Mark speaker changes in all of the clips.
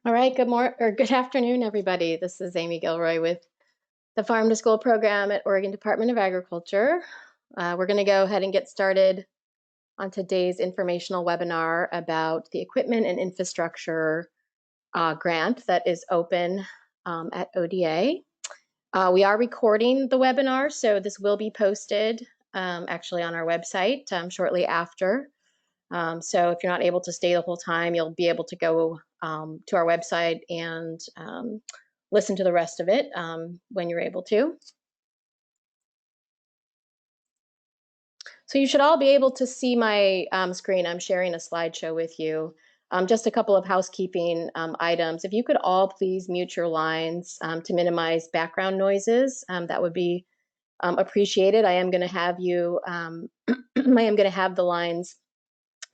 Speaker 1: All right, good afternoon, everybody. This is Amy Gilroy with the Farm to School program at Oregon Department of Agriculture. We're going to go ahead and get started on today's informational webinar about the Equipment and Infrastructure grant that is open at ODA. We are recording the webinar, so this will be posted actually on our website shortly after. So if you're not able to stay the whole time, you'll be able to go to our website and listen to the rest of it when you're able to. So you should all be able to see my screen. I'm sharing a slideshow with you. Just a couple of housekeeping items. If you could all please mute your lines to minimize background noises, that would be appreciated. I am going to have you, I am going to have the lines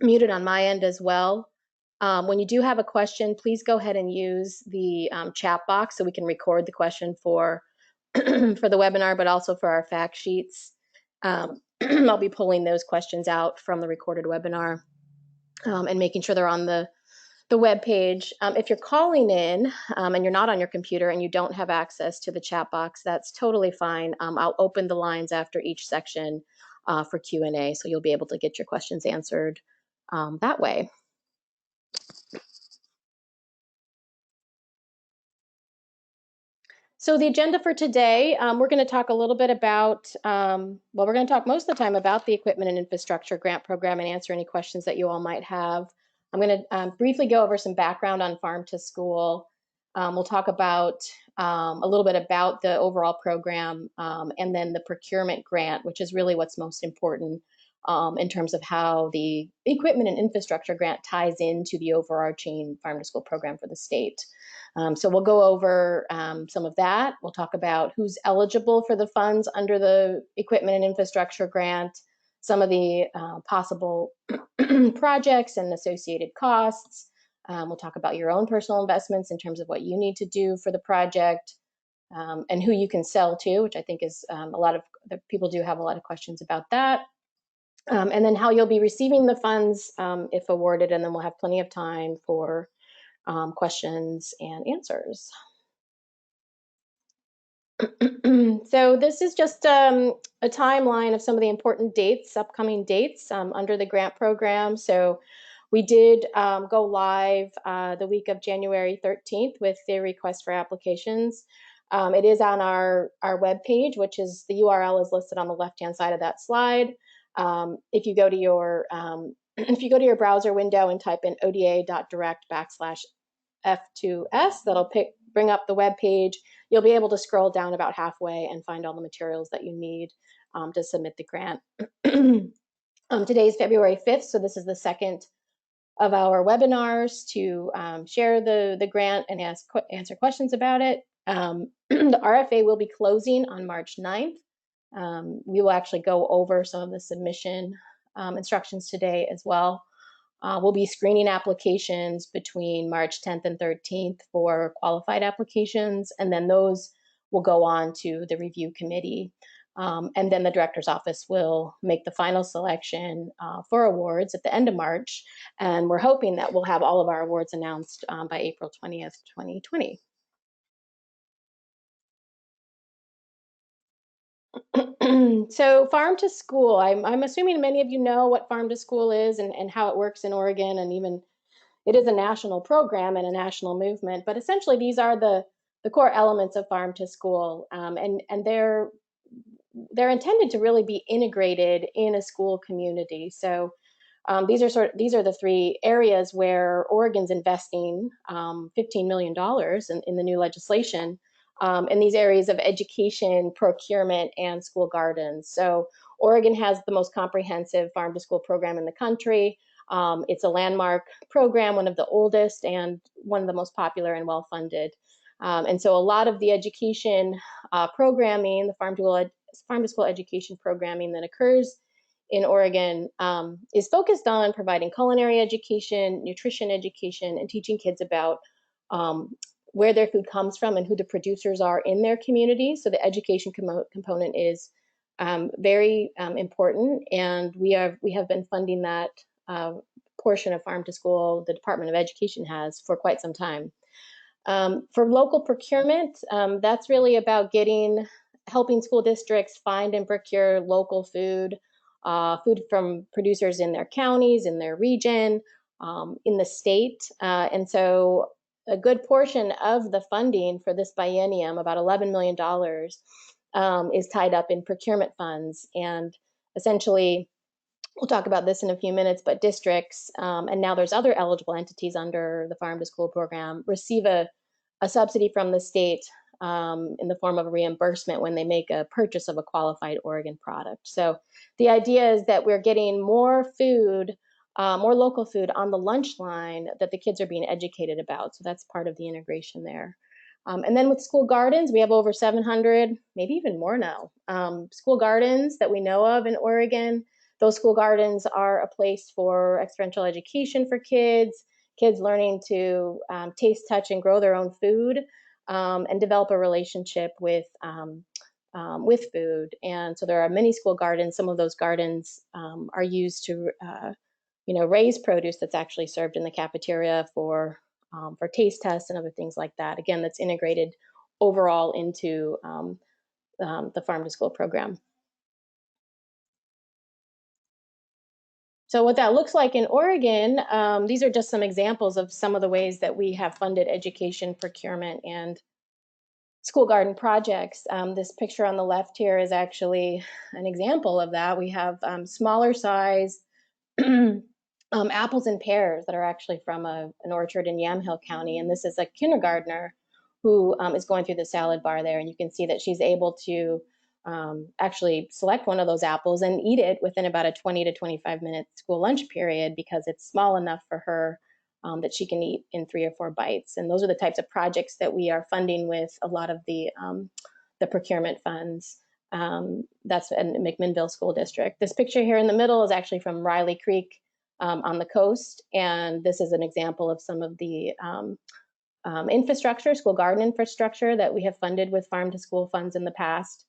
Speaker 1: muted on my end as well. When you do have a question, please go ahead and use the chat box so we can record the question for for the webinar, but also for our fact sheets. I'll be pulling those questions out from the recorded webinar and making sure they're on the web page. If you're calling in and you're not on your computer and you don't have access to the chat box, that's totally fine. I'll open the lines after each section for Q&A, so you'll be able to get your questions answered that way. So the agenda for today, we're going to talk a little bit about, we're going to talk most of the time about the Equipment and Infrastructure Grant Program and answer any questions that you all might have. I'm going to briefly go over some background on Farm to School. We'll talk about a little bit about the overall program and then the Procurement Grant, which is really what's most important in terms of how the Equipment and Infrastructure Grant ties into the overarching Farm to School program for the state. So we'll go over some of that. We'll talk about who's eligible for the funds under the Equipment and Infrastructure Grant, some of the possible projects and associated costs. We'll talk about your own personal investments in terms of what you need to do for the project and who you can sell to, which I think is a lot of the people do have a lot of questions about that. And then how you'll be receiving the funds if awarded, and then we'll have plenty of time for questions and answers. So this is just a timeline of some of the important dates, upcoming dates under the grant program. So we did go live the week of January 13th with the request for applications. It is on our webpage, which is the URL is listed on the left-hand side of that slide. If you go to your if you go to your browser window and type in oda.direct/F2S, that'll bring up the web page. You'll be able to scroll down about halfway and find all the materials that you need to submit the grant. Today is February 5th, so this is the second of our webinars to share the grant and answer questions about it. The RFA will be closing on March 9th. We will actually go over some of the submission instructions today as well. We'll be screening applications between March 10th and 13th for qualified applications, and then those will go on to the review committee. And then the director's office will make the final selection for awards at the end of March, and we're hoping that we'll have all of our awards announced by April 20th, 2020. So Farm to School, I'm assuming many of you know what Farm to School is and how it works in Oregon, and even it is a national program and a national movement, but essentially these are the core elements of Farm to School, and they're intended to really be integrated in a school community. So these are the three areas where Oregon's investing $15 million in the new legislation in these areas of education, procurement, and school gardens. So Oregon has the most comprehensive farm to school program in the country. It's a landmark program, one of the oldest and one of the most popular and well-funded. And so a lot of the education programming, the farm to school education programming that occurs in Oregon is focused on providing culinary education, nutrition education, and teaching kids about where their food comes from and who the producers are in their community. So the education component is very important, and we have been funding that portion of Farm to School. The Department of Education has for quite some time. For local procurement, that's really about helping school districts find and procure local food, food from producers in their counties, in their region, in the state. And so a good portion of the funding for this biennium, about $11 million, is tied up in procurement funds. And essentially, we'll talk about this in a few minutes, but districts, and now there's other eligible entities under the Farm to School program, receive a subsidy from the state in the form of a reimbursement when they make a purchase of a qualified Oregon product. So the idea is that we're getting more food, more local food on the lunch line that the kids are being educated about. So that's part of the integration there. And then with school gardens, we have over 700, maybe even more now, school gardens that we know of in Oregon. Those school gardens are a place for experiential education for kids learning to taste, touch, and grow their own food, and develop a relationship with food. And so there are many school gardens. Some of those gardens are used to raise produce that's actually served in the cafeteria for taste tests and other things like that. Again, that's integrated overall into the Farm to School program. So what that looks like in Oregon, these are just some examples of some of the ways that we have funded education, procurement, and school garden projects. This picture on the left here is actually an example of that. We have smaller size apples and pears that are actually from an orchard in Yamhill County. And this is a kindergartner who is going through the salad bar there. And you can see that she's able to actually select one of those apples and eat it within about a 20 to 25 minute school lunch period because it's small enough for her that she can eat in 3 or 4 bites. And those are the types of projects that we are funding with a lot of the procurement funds. That's in McMinnville School District. This picture here in the middle is actually from Riley Creek on the coast. And this is an example of some of the infrastructure, school garden infrastructure that we have funded with Farm to School funds in the past.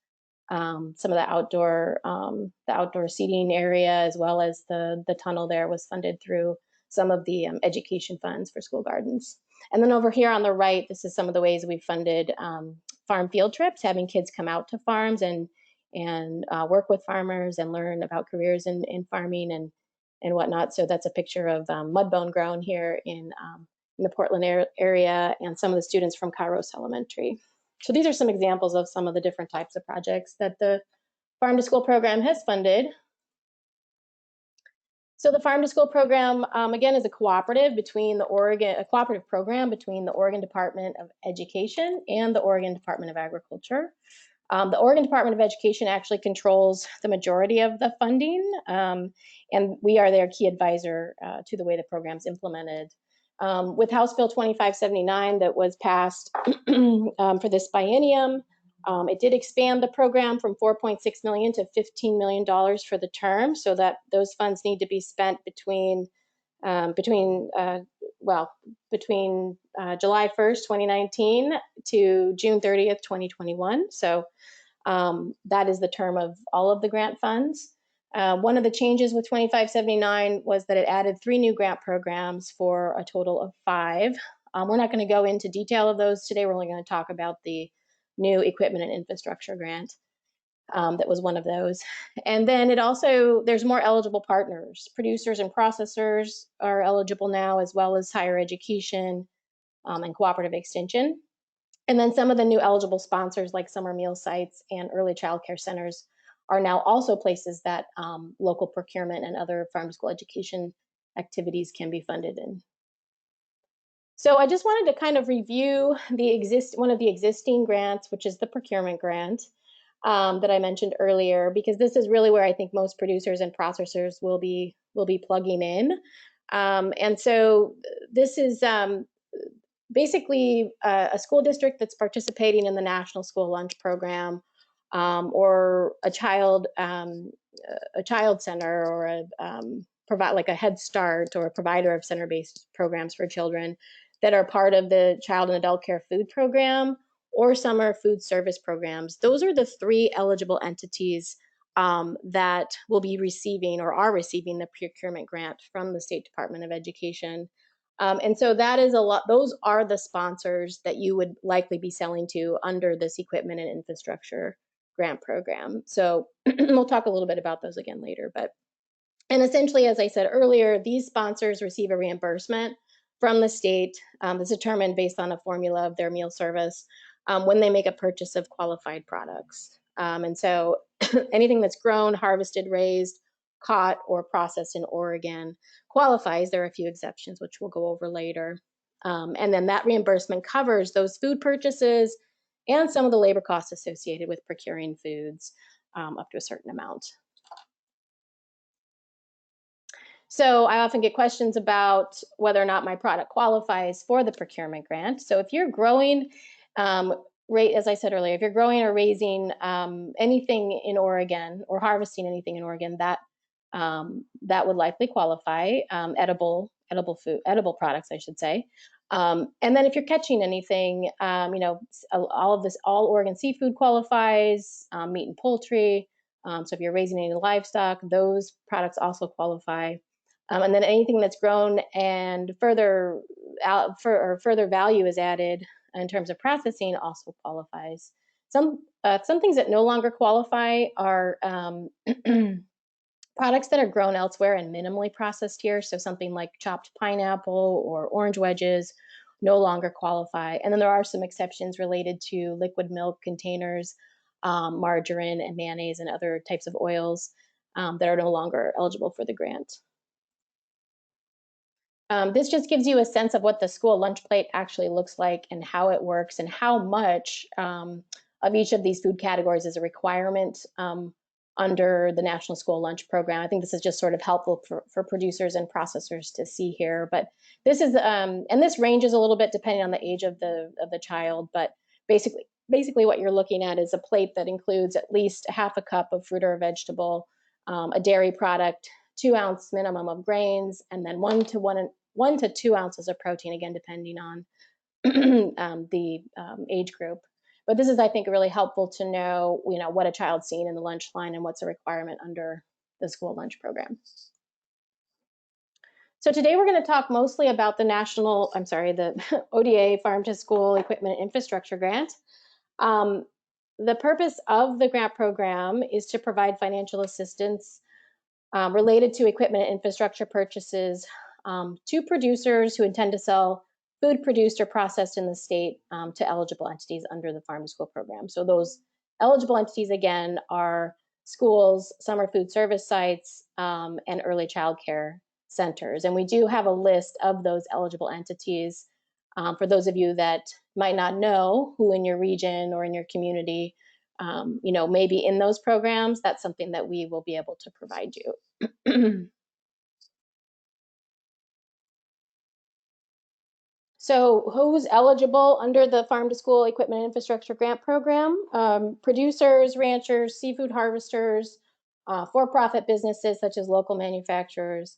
Speaker 1: Some of the outdoor seating area, as well as the tunnel there, was funded through some of the education funds for school gardens. And then over here on the right, this is some of the ways we've funded farm field trips, having kids come out to farms and work with farmers and learn about careers in farming and whatnot. So that's a picture of Mudbone Grown here in the Portland area, and some of the students from Kairos Elementary. So these are some examples of some of the different types of projects that the Farm to School program has funded. So the Farm to School program, again, is a cooperative program between the Oregon Department of Education and the Oregon Department of Agriculture. The Oregon Department of Education actually controls the majority of the funding, and we are their key advisor to the way the program's implemented. With House Bill 2579 that was passed for this biennium, it did expand the program from $4.6 million to $15 million for the term, so that those funds need to be spent between July 1st, 2019 to June 30th, 2021. So that is the term of all of the grant funds. One of the changes with 2579 was that it added 3 new grant programs for a total of 5. We're not going to go into detail of those today. We're only going to talk about the new equipment and infrastructure grant. That was one of those. And then there's more eligible partners. Producers and processors are eligible now, as well as higher education and cooperative extension. And then some of the new eligible sponsors, like summer meal sites and early child care centers, are now also places that local procurement and other farm to school education activities can be funded in. So I just wanted to kind of review one of the existing grants, which is the Procurement Grant that I mentioned earlier, because this is really where I think most producers and processors will be plugging in. And so this is basically a school district that's participating in the National School Lunch Program, or a child center, or provide like a Head Start, or a provider of center-based programs for children that are part of the Child and Adult Care Food Program or summer food service programs. Those are the 3 eligible entities that will be receiving or are receiving the procurement grant from the State Department of Education. And so that is a lot. Those are the sponsors that you would likely be selling to under this equipment and infrastructure grant program. So we'll talk a little bit about those again later. And essentially, as I said earlier, these sponsors receive a reimbursement from the state that's determined based on a formula of their meal service when they make a purchase of qualified products. And so anything that's grown, harvested, raised, caught, or processed in Oregon qualifies. There are a few exceptions, which we'll go over later. And then that reimbursement covers those food purchases and some of the labor costs associated with procuring foods up to a certain amount. So I often get questions about whether or not my product qualifies for the procurement grant. So if you're growing, as I said earlier, if you're growing or raising anything in Oregon or harvesting anything in Oregon, that would likely qualify. Edible products, I should say. And then if you're catching anything, all Oregon seafood qualifies, meat and poultry. So if you're raising any livestock, those products also qualify. And then anything that's grown and further value is added in terms of processing also qualifies. Some things that no longer qualify are products that are grown elsewhere and minimally processed here. So something like chopped pineapple or orange wedges no longer qualify. And then there are some exceptions related to liquid milk containers, margarine and mayonnaise and other types of oils that are no longer eligible for the grant. This just gives you a sense of what the school lunch plate actually looks like and how it works and how much of each of these food categories is a requirement under the National School Lunch Program. I think this is just sort of helpful for producers and processors to see here. But this is, and this ranges a little bit depending on the age of the child. But basically what you're looking at is a plate that includes at least a half a cup of fruit or vegetable, a dairy product, 2-ounce minimum of grains, and then 1 to 2 ounces of protein, again, depending on the age group. But this is, I think, really helpful to know, what a child's seeing in the lunch line and what's a requirement under the school lunch program. So today we're going to talk mostly about the ODA Farm to School Equipment and Infrastructure Grant. The purpose of the grant program is to provide financial assistance related to equipment and infrastructure purchases to producers who intend to sell food produced or processed in the state to eligible entities under the Farm to School program. So those eligible entities, again, are schools, summer food service sites, and early child care centers. And we do have a list of those eligible entities for those of you that might not know who in your region or in your community may be in those programs. That's something that we will be able to provide you. So who's eligible under the Farm to School Equipment and Infrastructure Grant Program? Producers, ranchers, seafood harvesters, for-profit businesses such as local manufacturers,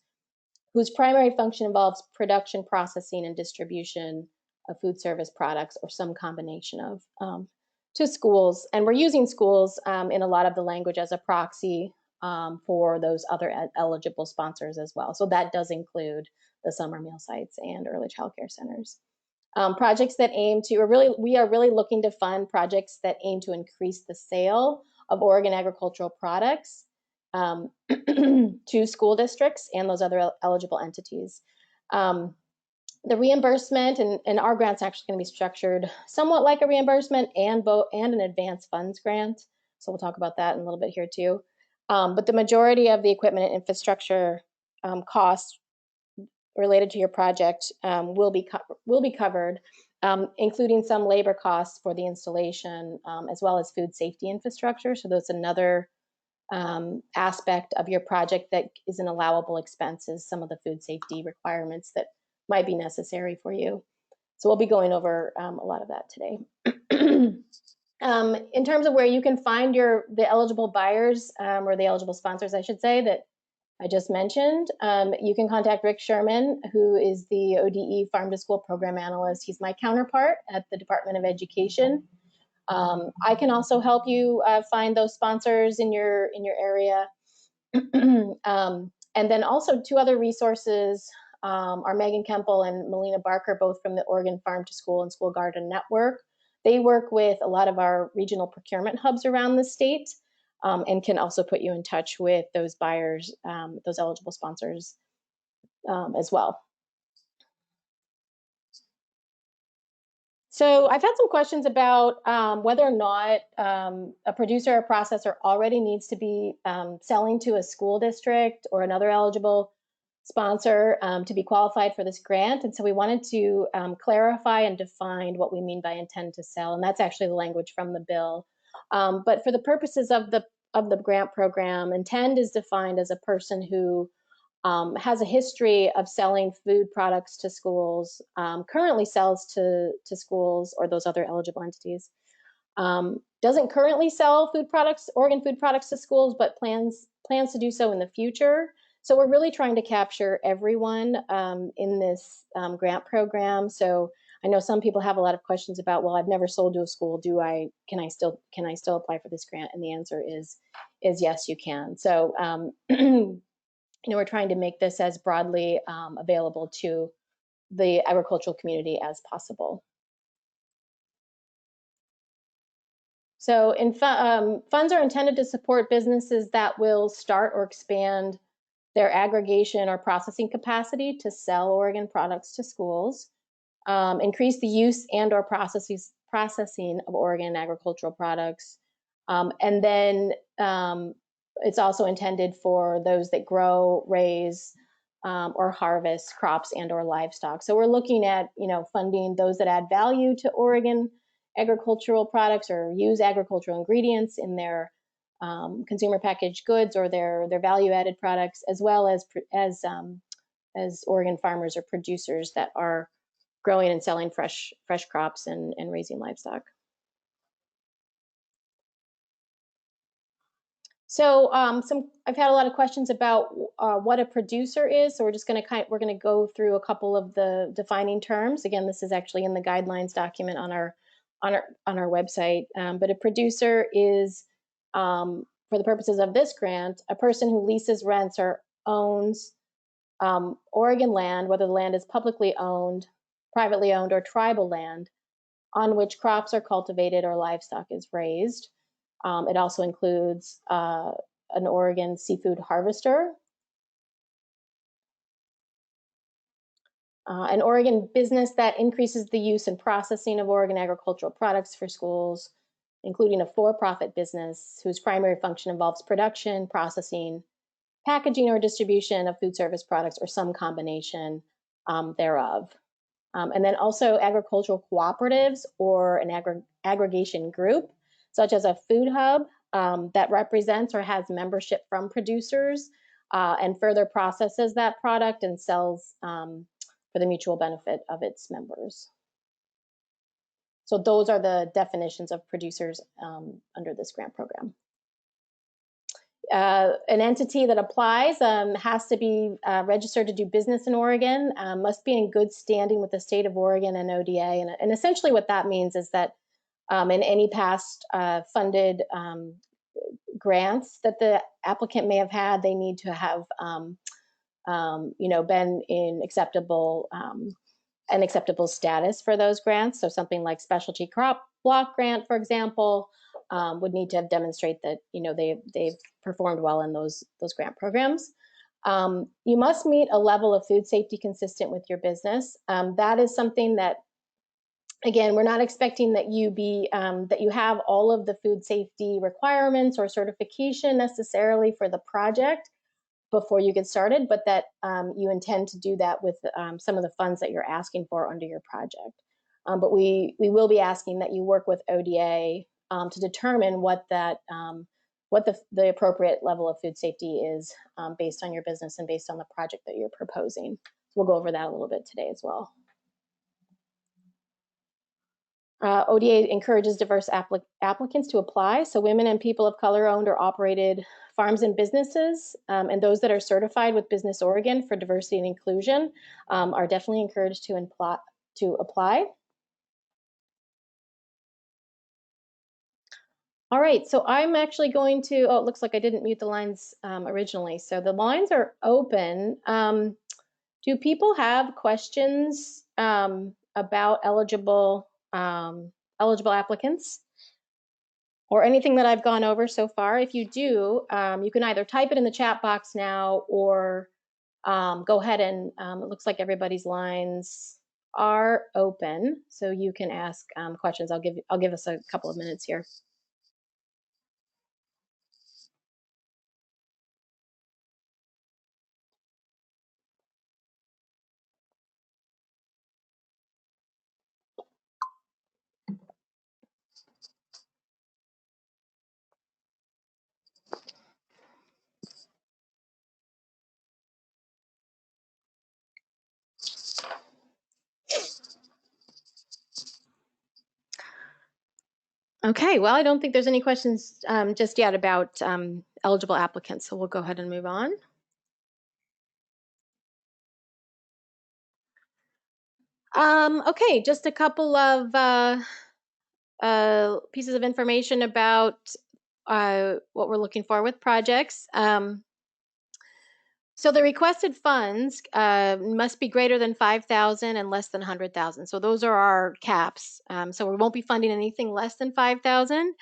Speaker 1: whose primary function involves production, processing, and distribution of food service products or some combination of, to schools. And we're using schools in a lot of the language as a proxy for those other eligible sponsors as well. So that does include the summer meal sites and early child care centers. Projects that aim to, we are really looking to fund projects that aim to increase the sale of Oregon agricultural products to school districts and those other eligible entities. The reimbursement and our grant's actually going to be structured somewhat like a reimbursement and an advanced funds grant. So we'll talk about that in a little bit here too. But the majority of the equipment and infrastructure costs related to your project will be covered, including some labor costs for the installation, as well as food safety infrastructure. So that's another aspect of your project that is an allowable expense, is some of the food safety requirements that might be necessary for you. So we'll be going over a lot of that today. In terms of where you can find the eligible buyers, or the eligible sponsors, I should say, that I just mentioned, you can contact Rick Sherman, who is the ODE Farm to School Program Analyst. He's my counterpart at the Department of Education. I can also help you find those sponsors in your area. And then also 2 other resources are Megan Kemple and Melina Barker, both from the Oregon Farm to School and School Garden Network. They work with a lot of our regional procurement hubs around the state, and can also put you in touch with those buyers, those eligible sponsors as well. So I've had some questions about whether or not a producer or processor already needs to be selling to a school district or another eligible sponsor to be qualified for this grant. And so we wanted to clarify and define what we mean by intend to sell. And that's actually the language from the bill. But for the purposes of the grant program, intend is defined as a person who has a history of selling food products to schools, currently sells to schools or those other eligible entities, doesn't currently sell food products, Oregon food products to schools, but plans to do so in the future. So we're really trying to capture everyone in this grant program. So I know some people have a lot of questions about, well, I've never sold to a school. Can I still apply for this grant? And the answer is yes, you can. So we're trying to make this as broadly available to the agricultural community as possible. So funds are intended to support businesses that will start or expand their aggregation or processing capacity to sell Oregon products to schools, increase the use and or processing of Oregon agricultural products, and then it's also intended for those that grow, raise, or harvest crops and or livestock. So we're looking at funding those that add value to Oregon agricultural products or use agricultural ingredients in their consumer packaged goods or their value-added products, as well as Oregon farmers or producers that are growing and selling fresh crops and raising livestock. So I've had a lot of questions about what a producer is. So we're just going to go through a couple of the defining terms. Again, this is actually in the guidelines document on our website. But a producer is, for the purposes of this grant, a person who leases, rents, or owns Oregon land, whether the land is publicly owned, privately owned, or tribal land, on which crops are cultivated or livestock is raised. It also includes an Oregon seafood harvester, an Oregon business that increases the use and processing of Oregon agricultural products for schools, including a for-profit business whose primary function involves production, processing, packaging, or distribution of food service products or some combination thereof. And then also agricultural cooperatives or an aggregation group, such as a food hub that represents or has membership from producers and further processes that product and sells for the mutual benefit of its members. So those are the definitions of producers under this grant program. An entity that applies has to be registered to do business in Oregon, must be in good standing with the state of Oregon and ODA. And essentially what that means is that in any past funded grants that the applicant may have had, they need to have been in an acceptable status for those grants. So something like specialty crop block grant, for example, would need to have demonstrate that they've performed well in those grant programs. You must meet a level of food safety consistent with your business. That is something that, again, we're not expecting that you have all of the food safety requirements or certification necessarily for the project before you get started, but that you intend to do that with some of the funds that you're asking for under your project. But we will be asking that you work with ODA to determine what the appropriate level of food safety is based on your business and based on the project that you're proposing. So we'll go over that a little bit today as well. ODA encourages diverse applicants to apply. So women and people of color owned or operated farms and businesses, and those that are certified with Business Oregon for diversity and inclusion are definitely encouraged to apply. All right, so I'm actually going to, it looks like I didn't mute the lines originally. So the lines are open. Do people have questions about eligible applicants or anything that I've gone over so far? If you do, you can either type it in the chat box now or go ahead and it looks like everybody's lines are open, so you can ask questions. I'll give us a couple of minutes here. Okay, well, I don't think there's any questions just yet about eligible applicants, so we'll go ahead and move on. Okay, just a couple of pieces of information about what we're looking for with projects. So the requested funds must be greater than 5,000 and less than 100,000. So those are our caps. So we won't be funding anything less than 5,000,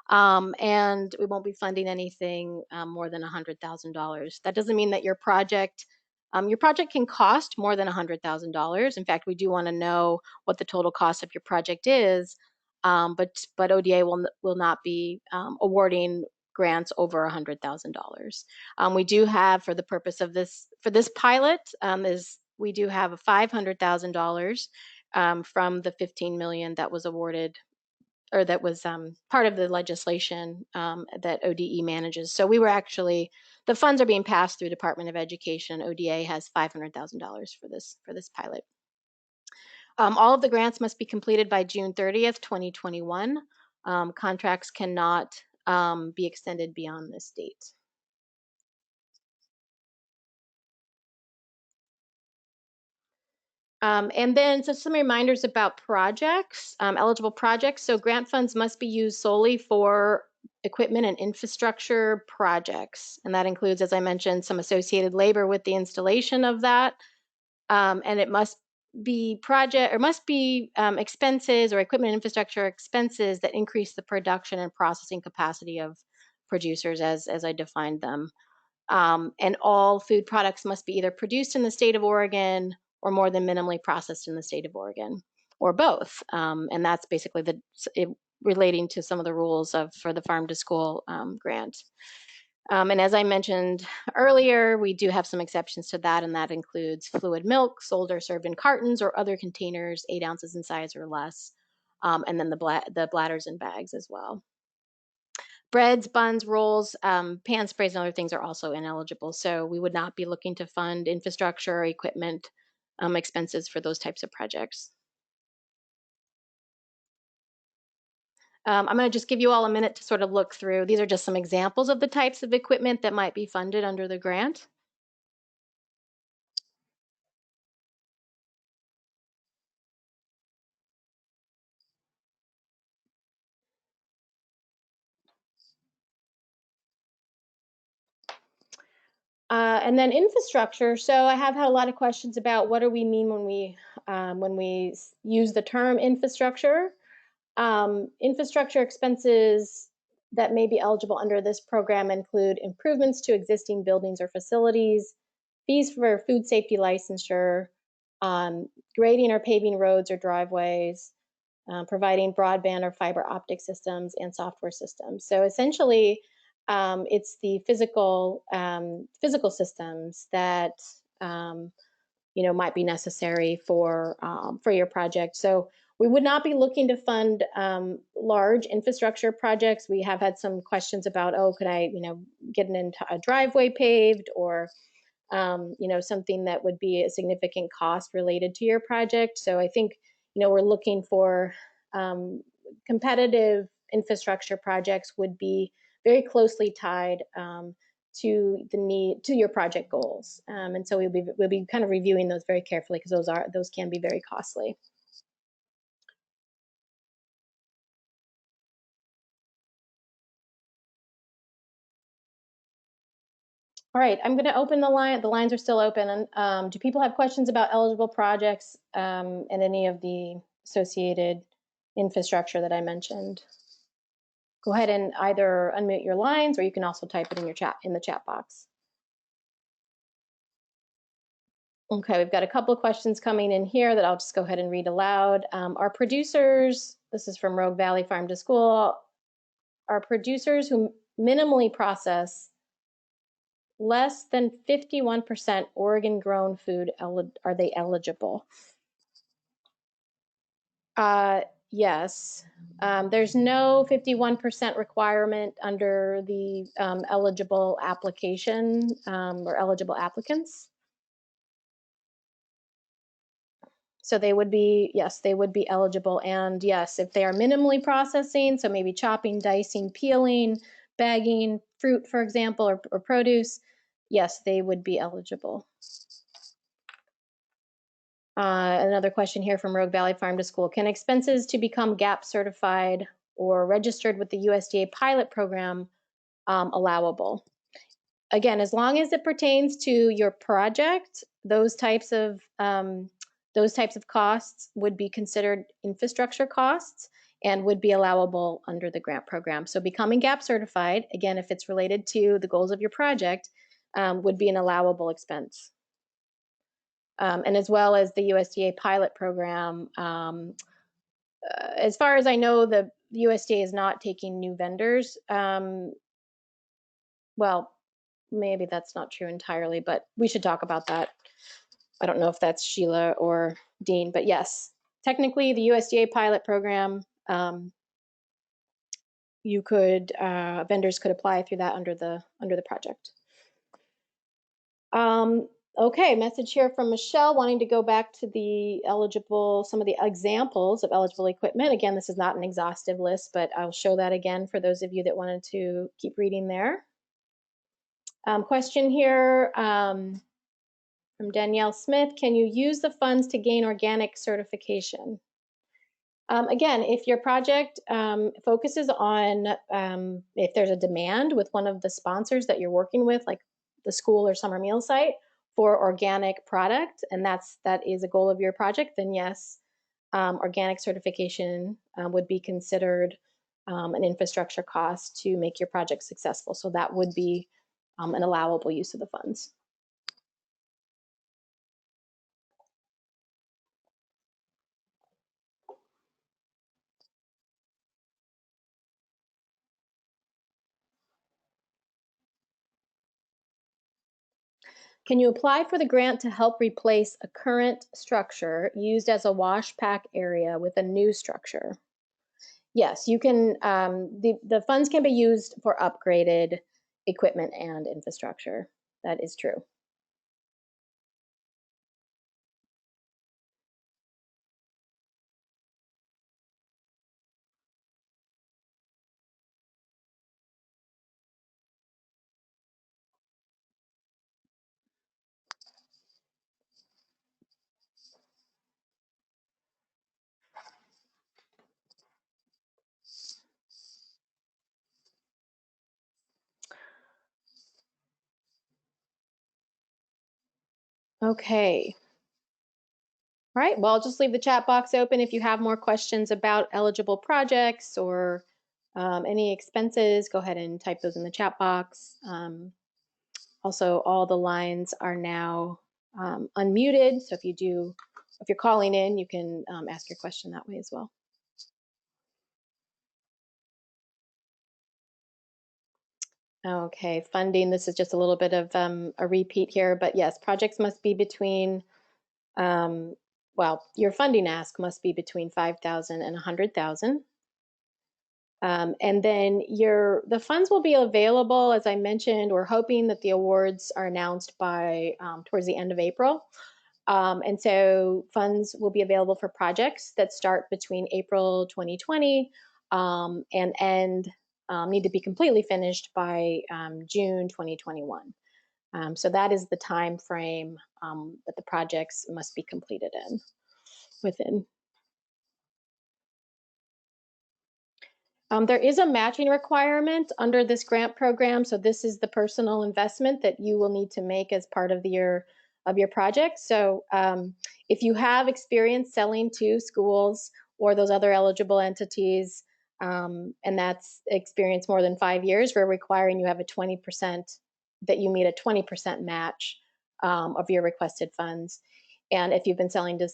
Speaker 1: and we won't be funding anything more than $100,000. That doesn't mean that your project can cost more than $100,000. In fact, we do want to know what the total cost of your project is, but ODA will not be awarding grants over $100,000. We do have, for the purpose of this pilot, is we do have a $500,000 from the 15 million that was awarded, or that was part of the legislation that ODE manages. So the funds are being passed through Department of Education. ODA has $500,000 for this pilot. All of the grants must be completed by June 30th, 2021. Contracts cannot be extended beyond this date. And then some reminders about projects, eligible projects. So grant funds must be used solely for equipment and infrastructure projects. And that includes, as I mentioned, some associated labor with the installation of that. And it must be expenses or equipment and infrastructure expenses that increase the production and processing capacity of producers as I defined them. And all food products must be either produced in the state of Oregon or more than minimally processed in the state of Oregon, or both. And that's basically relating to some of the rules for the Farm to School grant. And as I mentioned earlier, we do have some exceptions to that, and that includes fluid milk sold or served in cartons or other containers 8 ounces in size or less, and then the bladders and bags as well. Breads, buns, rolls, pan sprays, and other things are also ineligible. So we would not be looking to fund infrastructure or equipment expenses for those types of projects. I'm going to just give you all a minute to sort of look through. These are just some examples of the types of equipment that might be funded under the grant. And then infrastructure. So I have had a lot of questions about what do we mean when we use the term infrastructure. Infrastructure expenses that may be eligible under this program include improvements to existing buildings or facilities, fees for food safety licensure, grading or paving roads or driveways, providing broadband or fiber optic systems and software systems. So essentially, it's the physical systems that might be necessary for your project. So we would not be looking to fund large infrastructure projects. We have had some questions about, could I get a driveway paved, or something that would be a significant cost related to your project. So I think we're looking for competitive infrastructure projects would be very closely tied to your project goals, and so we'll be kind of reviewing those very carefully, because those can be very costly. All right, I'm going to open the line. The lines are still open. And do people have questions about eligible projects and any of the associated infrastructure that I mentioned? Go ahead and either unmute your lines, or you can also type it in the chat box. Okay, we've got a couple of questions coming in here that I'll just go ahead and read aloud. Our producers, this is from Rogue Valley Farm to School, are producers who minimally process less than 51% Oregon grown food, are they eligible? Yes. There's no 51% requirement under the eligible application or eligible applicants. So they would be, yes, they would be eligible. And yes, if they are minimally processing, so maybe chopping, dicing, peeling, bagging fruit, for example, or produce, yes, they would be eligible. Another question here from Rogue Valley Farm to School. Can expenses to become GAP certified or registered with the USDA pilot program allowable? Again, as long as it pertains to your project, those types of costs would be considered infrastructure costs and would be allowable under the grant program. So becoming GAP certified, again, if it's related to the goals of your project, would be an allowable expense. And as well as the USDA pilot program, as far as I know, the USDA is not taking new vendors. Well, maybe that's not true entirely, but we should talk about that. I don't know if that's Sheila or Dean, but yes, technically the USDA pilot program, you could vendors could apply through that under the project. Okay, message here from Michelle wanting to go back to the some of the examples of eligible equipment. Again, this is not an exhaustive list, but I'll show that again for those of you that wanted to keep reading there. Question here from Danielle Smith, can you use the funds to gain organic certification? Again, if your project focuses on if there's a demand with one of the sponsors that you're working with, like the school or summer meal site, for organic product, and that is a goal of your project, then yes, organic certification would be considered an infrastructure cost to make your project successful. So that would be an allowable use of the funds. Can you apply for the grant to help replace a current structure used as a wash pack area with a new structure? Yes, you can. The funds can be used for upgraded equipment and infrastructure. That is true. Okay. All right, well, I'll just leave the chat box open if you have more questions about eligible projects or any expenses. Go ahead and type those in the chat box. Also, all the lines are now unmuted, so if you're calling in, you can ask your question that way as well. Okay, funding, this is just a little bit of a repeat here, but yes, projects must be between, well, your funding ask must be between 5,000 and 100,000. And then the funds will be available, as I mentioned. We're hoping that the awards are announced by towards the end of April. And so funds will be available for projects that start between April 2020 and need to be completely finished by June 2021. So that is the time frame that the projects must be completed within. There is a matching requirement under this grant program. So this is the personal investment that you will need to make as part of your project. So if you have experience selling to schools or those other eligible entities, and that's experience more than 5 years, we're requiring you have a 20% that you meet a 20% match of your requested funds. And if you've been selling to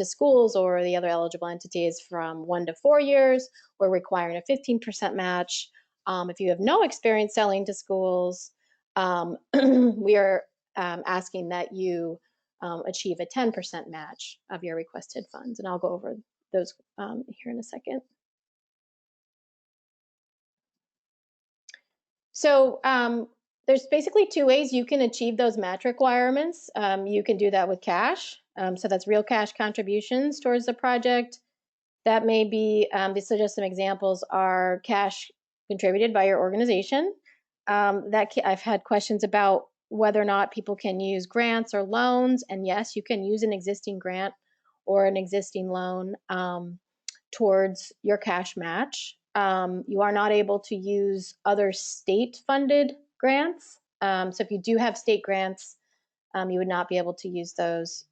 Speaker 1: schools or the other eligible entities from 1 to 4 years, we're requiring a 15% match. If you have no experience selling to schools, we are asking that you achieve a 10% match of your requested funds. And I'll go over those here in a second. So there's basically 2 ways you can achieve those match requirements. You can do that with cash. So that's real cash contributions towards the project. That may be, these are just some examples, are cash contributed by your organization. I've had questions about whether or not people can use grants or loans. And yes, you can use an existing grant or an existing loan towards your cash match. You are not able to use other state-funded grants. So if you do have state grants, you would not be able to use those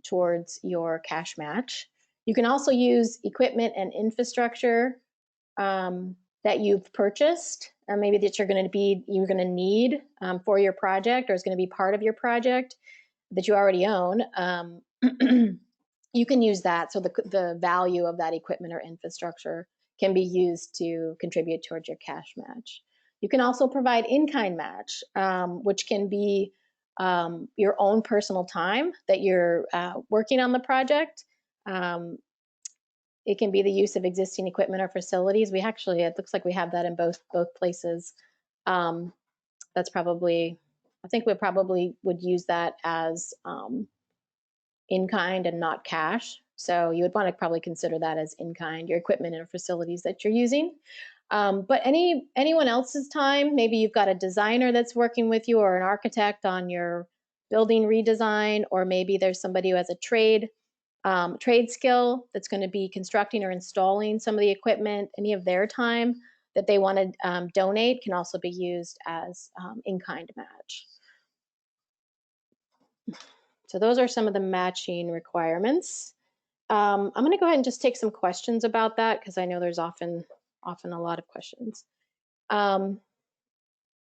Speaker 1: towards your cash match. You can also use equipment and infrastructure that you've purchased, maybe that you're going to need for your project, or is going to be part of your project that you already own. You can use that. So the value of that equipment or infrastructure can be used to contribute towards your cash match. You can also provide in-kind match, which can be your own personal time that you're working on the project. It can be the use of existing equipment or facilities. It looks like we have that in both places. That's probably, I think we probably would use that as in kind and not cash. So you would want to probably consider that as in kind, your equipment and facilities that you're using. But anyone else's time, maybe you've got a designer that's working with you or an architect on your building redesign, or maybe there's somebody who has a trade skill that's going to be constructing or installing some of the equipment. Any of their time that they want to donate can also be used as in-kind match. So those are some of the matching requirements. I'm going to go ahead and just take some questions about that, because I know there's often a lot of questions.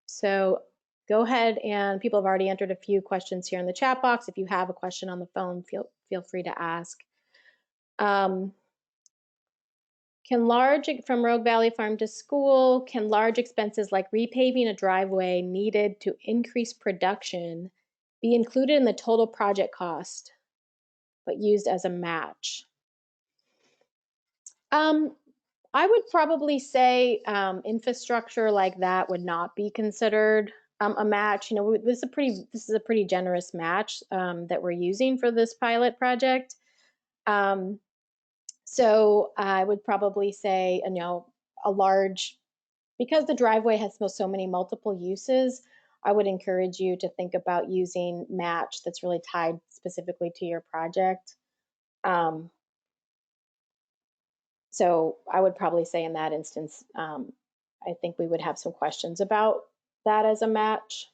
Speaker 1: So go ahead, and people have already entered a few questions here in the chat box. If you have a question on the phone, feel free to ask. From Rogue Valley Farm to School, can large expenses like repaving a driveway needed to increase production be included in the total project cost, but used as a match? I would probably say infrastructure like that would not be considered a match. This is a pretty generous match that we're using for this pilot project. So I would probably say, because the driveway has so many multiple uses, I would encourage you to think about using match that's really tied specifically to your project. So I would probably say in that instance, I think we would have some questions about that as a match.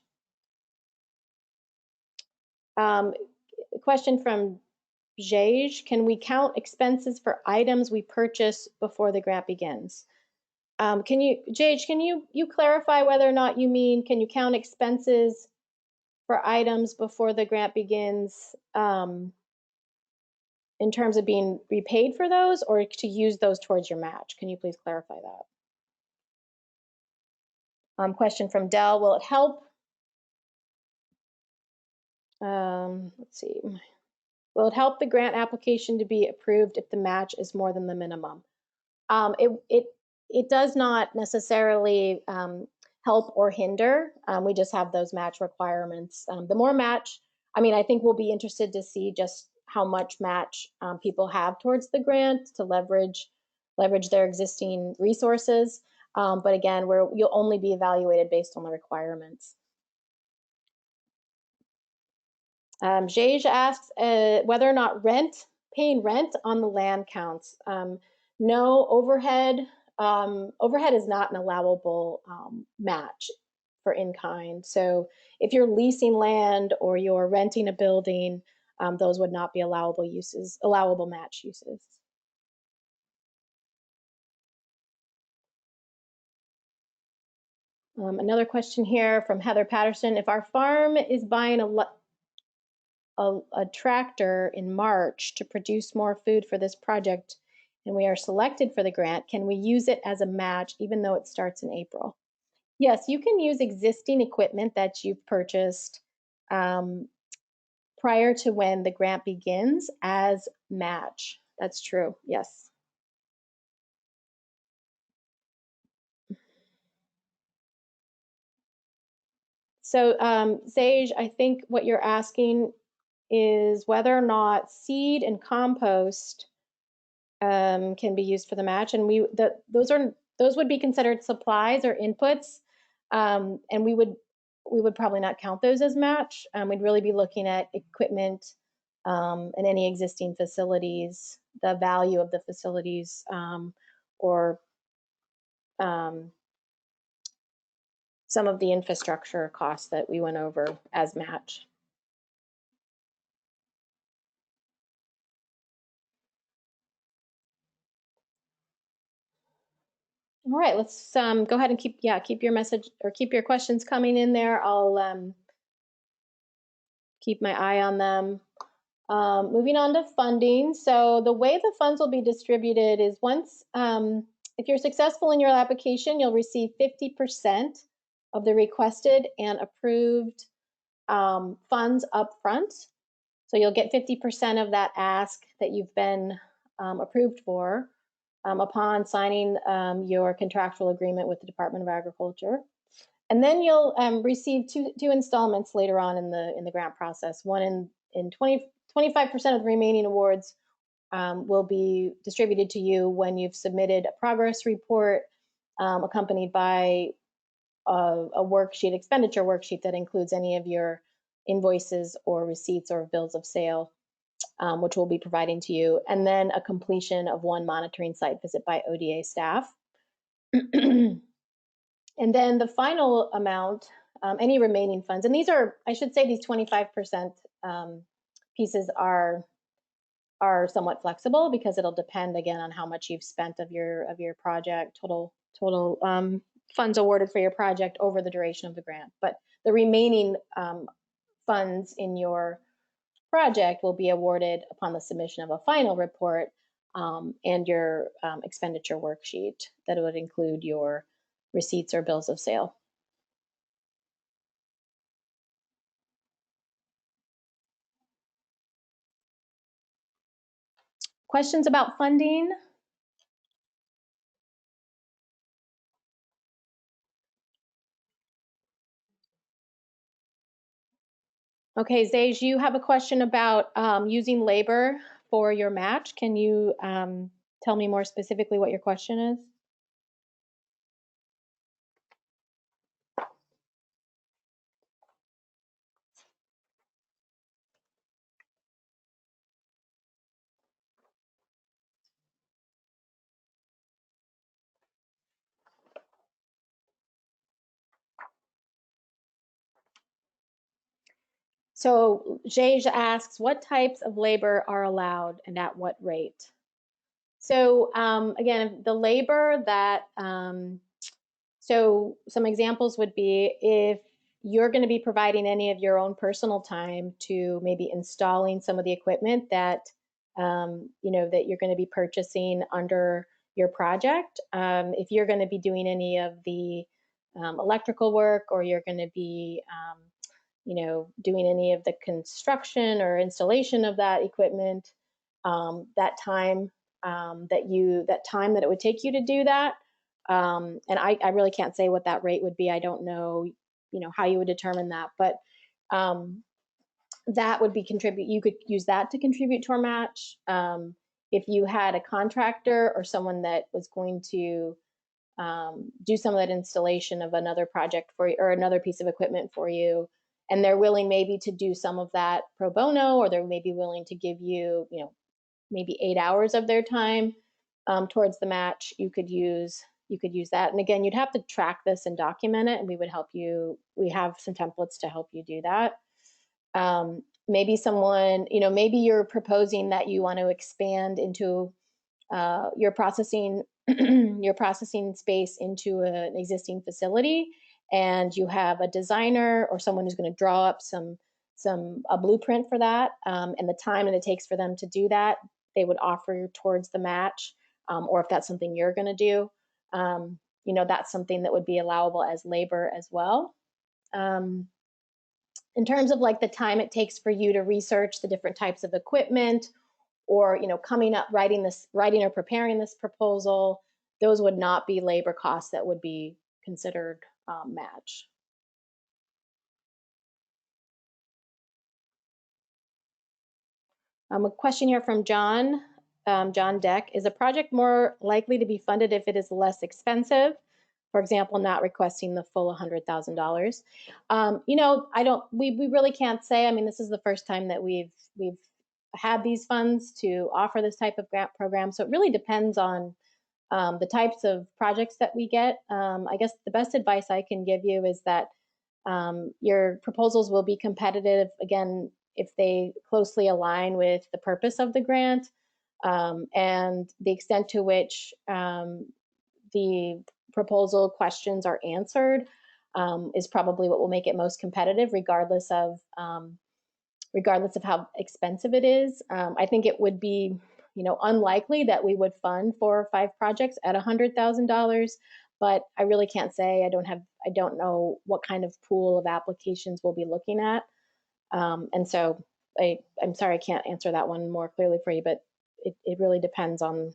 Speaker 1: Question from Jage, can we count expenses for items we purchase before the grant begins? Jage, can you clarify whether or not you mean, can you count expenses for items before the grant begins in terms of being repaid for those, or to use those towards your match? Can you please clarify that? Question from Dell, will it help? Let's see. Will it help the grant application to be approved if the match is more than the minimum? It does not necessarily help or hinder. We just have those match requirements. The more match, I think we'll be interested to see just how much match people have towards the grant to leverage their existing resources. But again, you'll only be evaluated based on the requirements. Jage asks whether or not paying rent on the land counts. No overhead overhead is not an allowable match for in-kind. So if you're leasing land or you're renting a building, those would not be allowable match uses. Another question here from Heather Patterson. If our farm is buying a tractor in March to produce more food for this project and we are selected for the grant, can we use it as a match even though it starts in April? Yes, you can use existing equipment that you've purchased prior to when the grant begins as match. That's true, yes. So, Sage, I think what you're asking is whether or not seed and compost can be used for the match, and those would be considered supplies or inputs, and we would probably not count those as match. We'd really be looking at equipment and any existing facilities, the value of the facilities, or um, some of the infrastructure costs that we went over as match. All right, let's go ahead and keep your message or keep your questions coming in there. I'll keep my eye on them. Moving on to funding. So the way the funds will be distributed is once, if you're successful in your application, you'll receive 50% of the requested and approved funds up front. So you'll get 50% of that ask that you've been approved for upon signing your contractual agreement with the Department of Agriculture. And then you'll receive two installments later on in the grant process. One in 25% of the remaining awards will be distributed to you when you've submitted a progress report accompanied by a worksheet, expenditure worksheet that includes any of your invoices or receipts or bills of sale, which we'll be providing to you, and then a completion of one monitoring site visit by ODA staff. And then the final amount, any remaining funds, and these are, I should say, these 25% pieces are somewhat flexible because it'll depend again on how much you've spent of your project, total funds awarded for your project over the duration of the grant. But the remaining funds in your project will be awarded upon the submission of a final report and your expenditure worksheet that would include your receipts or bills of sale. Questions about funding? Okay, Zaj, you have a question about using labor for your match. Can you tell me more specifically what your question is? So Jay asks, what types of labor are allowed and at what rate? So again, the labor that, so some examples would be if you're going to be providing any of your own personal time to maybe installing some of the equipment that, that you're going to be purchasing under your project. If you're going to be doing any of the electrical work, or you're going to be doing any of the construction or installation of that equipment, that time that it would take you to do that. And I really can't say what that rate would be. I don't know, how you would determine that, but that would be you could use that to contribute to our match. If you had a contractor or someone that was going to do some of that installation of another project for you or another piece of equipment for you, and they're willing maybe to do some of that pro bono, or they're maybe willing to give you, maybe 8 hours of their time, towards the match, you could use that. And again, you'd have to track this and document it, and we would help you. We have some templates to help you do that. Maybe someone, maybe you're proposing that you want to expand into your processing your processing space into an existing facility, and you have a designer or someone who's going to draw up a blueprint for that, and the time that it takes for them to do that, they would offer towards the match. Or if that's something you're going to do, that's something that would be allowable as labor as well. In terms of like the time it takes for you to research the different types of equipment, or coming up, writing or preparing this proposal, those would not be labor costs that would be considered match. A question here from John Deck. Is a project more likely to be funded if it is less expensive? For example, not requesting the full $100,000. We really can't say. I mean, this is the first time that we've had these funds to offer this type of grant program. So it really depends on the types of projects that we get. I guess the best advice I can give you is that your proposals will be competitive, again, if they closely align with the purpose of the grant, and the extent to which the proposal questions are answered is probably what will make it most competitive, regardless of how expensive it is. I think it would be, unlikely that we would fund 4 or 5 projects at $100,000, but I really can't say. I don't know what kind of pool of applications we'll be looking at, and so I'm sorry I can't answer that one more clearly for you, but it really depends on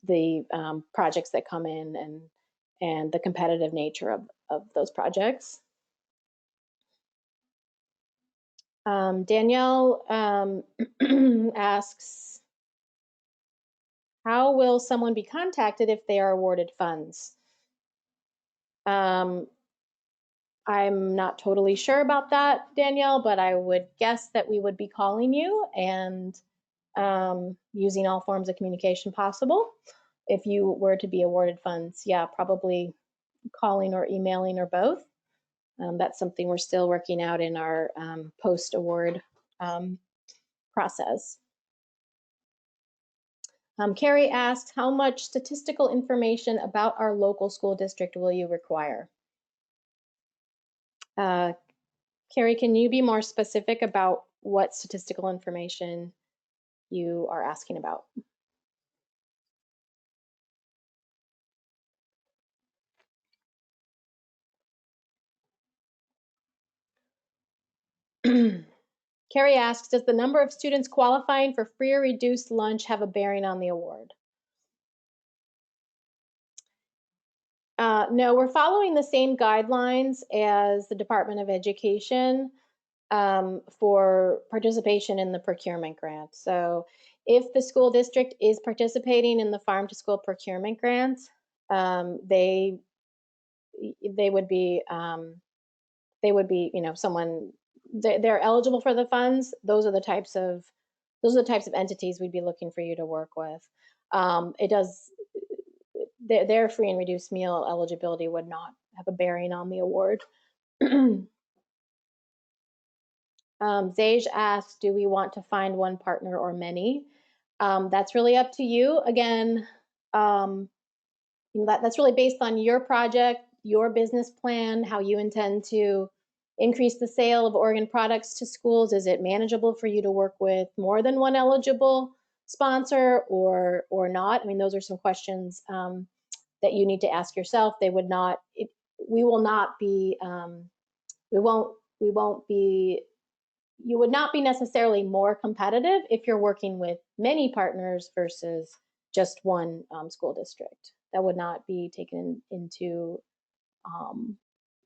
Speaker 1: the projects that come in and the competitive nature of those projects. Danielle asks, how will someone be contacted if they are awarded funds? I'm not totally sure about that, Danielle, but I would guess that we would be calling you and using all forms of communication possible. If you were to be awarded funds, yeah, probably calling or emailing or both. That's something we're still working out in our post-award process. Carrie asks, how much statistical information about our local school district will you require? Carrie, can you be more specific about what statistical information you are asking about? Carrie asks, does the number of students qualifying for free or reduced lunch have a bearing on the award? No, we're following the same guidelines as the Department of Education for participation in the procurement grant. So if the school district is participating in the Farm to School procurement grant, they would be someone, they're eligible for the funds. Those are the types of entities we'd be looking for you to work with. Their free and reduced meal eligibility would not have a bearing on the award. Zage asks, do we want to find one partner or many? That's really up to you. Again, that's really based on your project, your business plan, how you intend to increase the sale of Oregon products to schools. Is it manageable for you to work with more than one eligible sponsor or not? I mean, those are some questions that you need to ask yourself. We will not be, you would not be necessarily more competitive if you're working with many partners versus just one school district. That would not be taken into,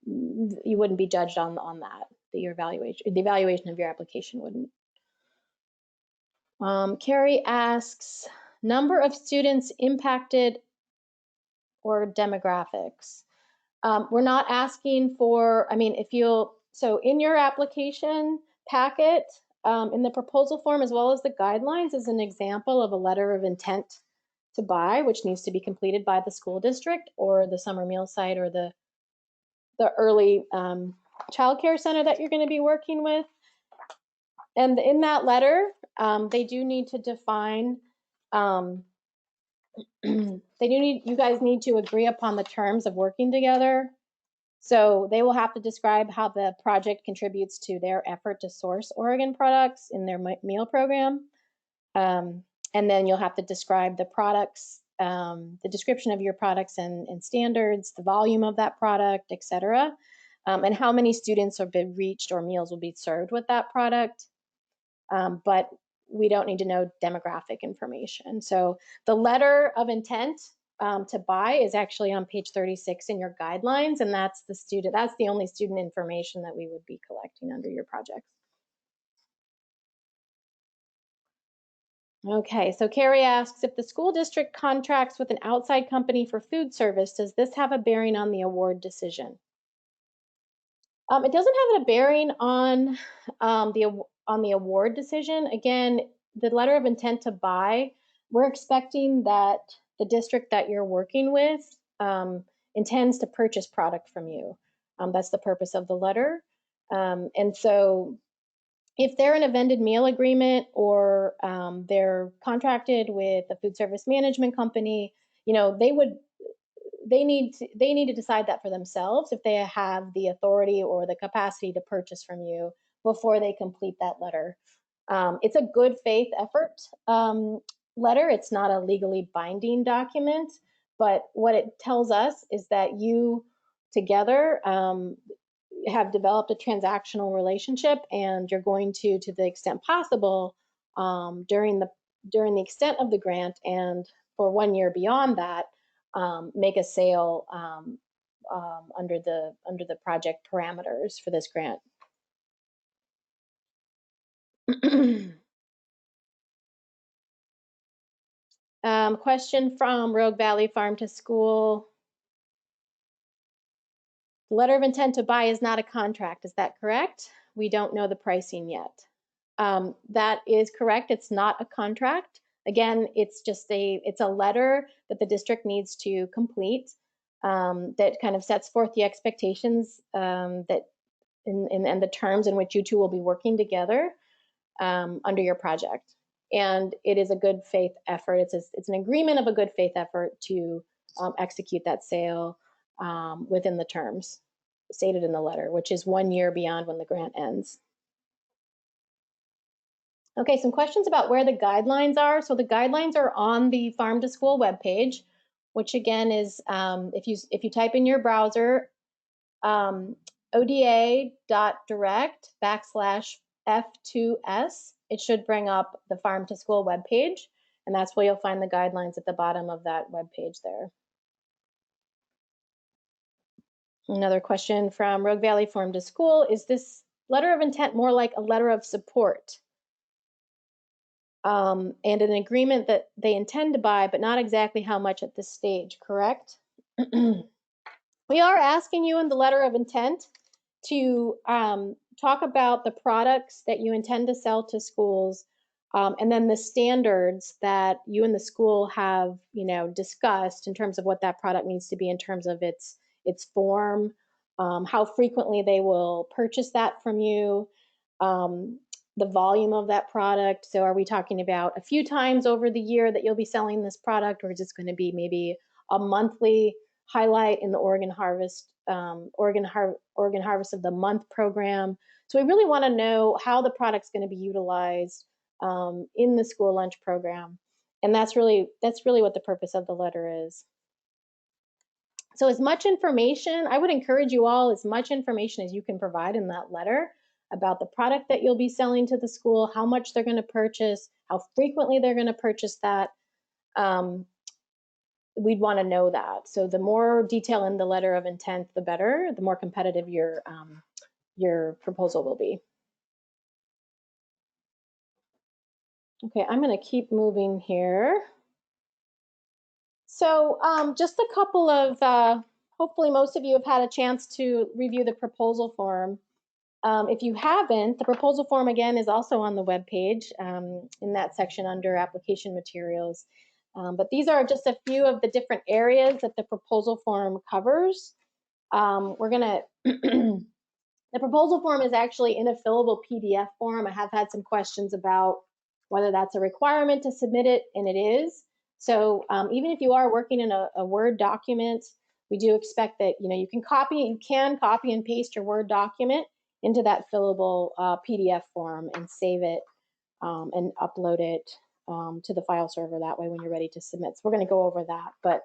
Speaker 1: you wouldn't be judged on that, the evaluation of your application wouldn't. Carrie asks, number of students impacted or demographics. We're not asking for, so in your application packet, in the proposal form, as well as the guidelines, is an example of a letter of intent to buy, which needs to be completed by the school district or the summer meal site or the early child care center that you're going to be working with. And in that letter, they do need to define, you guys need to agree upon the terms of working together. So they will have to describe how the project contributes to their effort to source Oregon products in their meal program. And then you'll have to describe the products, the description of your products and standards, the volume of that product, et cetera, and how many students have been reached or meals will be served with that product. But we don't need to know demographic information. So the letter of intent to buy is actually on page 36 in your guidelines, and that's the only student information that we would be collecting under your projects. Okay, so Carrie asks, if the school district contracts with an outside company for food service, does this have a bearing on the award decision? It doesn't have a bearing on the award decision. Again, the letter of intent to buy, we're expecting that the district that you're working with intends to purchase product from you. That's the purpose of the letter. And so if they're in a vended meal agreement or they're contracted with a food service management company, they need to decide that for themselves if they have the authority or the capacity to purchase from you before they complete that letter. It's a good faith effort letter. It's not a legally binding document, but what it tells us is that you together have developed a transactional relationship, and you're going to the extent possible during the extent of the grant and for 1 year beyond that, make a sale under the project parameters for this grant. Question from Rogue Valley Farm to School. The letter of intent to buy is not a contract. Is that correct? We don't know the pricing yet. That is correct. It's not a contract. Again, it's a letter that the district needs to complete that kind of sets forth the expectations that and the terms in which you two will be working together under your project. And it is a good faith effort. It's an agreement of a good faith effort to execute that sale within the terms stated in the letter, which is 1 year beyond when the grant ends. Okay, some questions about where the guidelines are. So the guidelines are on the Farm to School webpage, which again is, if you type in your browser, oda.direct/F2S, it should bring up the Farm to School webpage, and that's where you'll find the guidelines at the bottom of that webpage there. Another question from Rogue Valley Farm to School, is this letter of intent more like a letter of support? And an agreement that they intend to buy, but not exactly how much at this stage, correct? We are asking you in the letter of intent to talk about the products that you intend to sell to schools, and then the standards that you and the school have, discussed in terms of what that product needs to be in terms of its form, how frequently they will purchase that from you, the volume of that product. So are we talking about a few times over the year that you'll be selling this product, or is this going to be maybe a monthly highlight in the Oregon Harvest of the Month program? So we really want to know how the product's going to be utilized in the school lunch program, and that's really what the purpose of the letter is. So as much information, I would encourage you all, as much information as you can provide in that letter about the product that you'll be selling to the school, how much they're going to purchase, how frequently they're going to purchase that. We'd want to know that. So the more detail in the letter of intent, the better, the more competitive your proposal will be. Okay, I'm going to keep moving here. So just a couple of, hopefully most of you have had a chance to review the proposal form. If you haven't, the proposal form again is also on the webpage in that section under application materials. But these are just a few of the different areas that the proposal form covers. We're going to The proposal form is actually in a fillable PDF form. I have had some questions about whether that's a requirement to submit it, and it is. So even if you are working in a Word document, we do expect that you can copy and paste your Word document into that fillable PDF form and save it and upload it to the file server that way when you're ready to submit. So we're going to go over that, but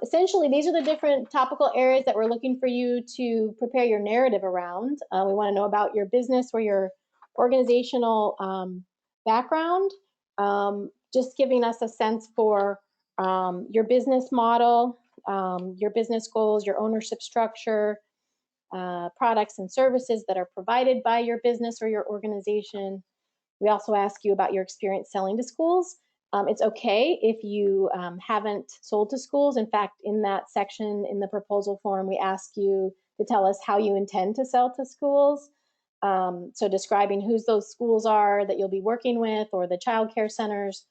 Speaker 1: essentially, these are the different topical areas that we're looking for you to prepare your narrative around. We want to know about your business or your organizational background, just giving us a sense for your business model, your business goals, your ownership structure, products and services that are provided by your business or your organization. We also ask you about your experience selling to schools. It's okay if you haven't sold to schools. In fact, in that section in the proposal form, we ask you to tell us how you intend to sell to schools. So describing who those schools are that you'll be working with, or the child care centers,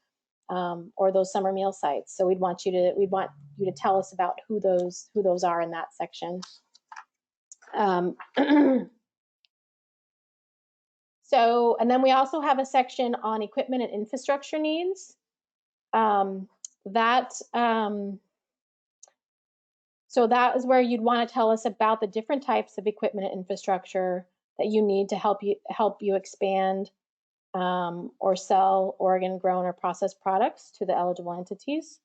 Speaker 1: or those summer meal sites. So we'd want you to tell us about who those are in that section. So, and then we also have a section on equipment and infrastructure needs. So that is where you'd want to tell us about the different types of equipment and infrastructure that you need to help you expand or sell Oregon grown or processed products to the eligible entities.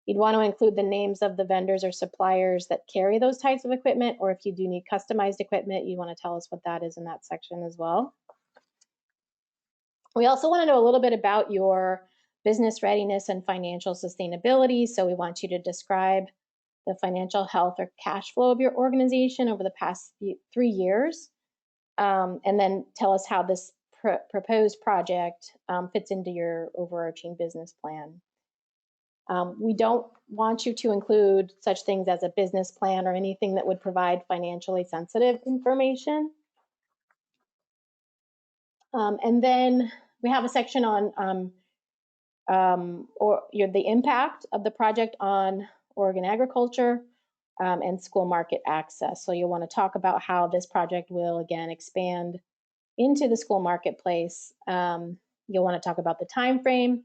Speaker 1: You'd want to include the names of the vendors or suppliers that carry those types of equipment, or if you do need customized equipment, you want to tell us what that is in that section as well. We also want to know a little bit about your business readiness and financial sustainability. So we want you to describe the financial health or cash flow of your organization over the past 3 years, and then tell us how this proposed project fits into your overarching business plan. We don't want you to include such things as a business plan or anything that would provide financially sensitive information. And then we have a section on the impact of the project on Oregon agriculture and school market access. So you'll want to talk about how this project will, again, expand into the school marketplace. You'll want to talk about the time frame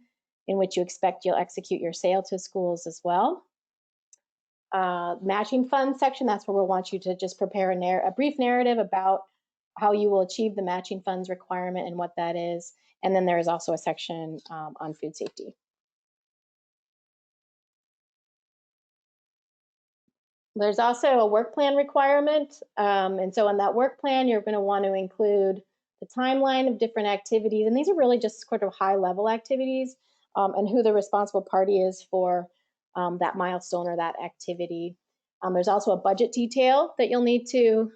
Speaker 1: in which you expect you'll execute your sale to schools as well. Matching funds section, that's where we'll want you to just prepare a brief narrative about how you will achieve the matching funds requirement and what that is. And then there is also a section on food safety. There's also a work plan requirement. And so in that work plan, you're going to want to include the timeline of different activities. And these are really just sort of high level activities and who the responsible party is for that milestone or that activity. There's also a budget detail that you'll need to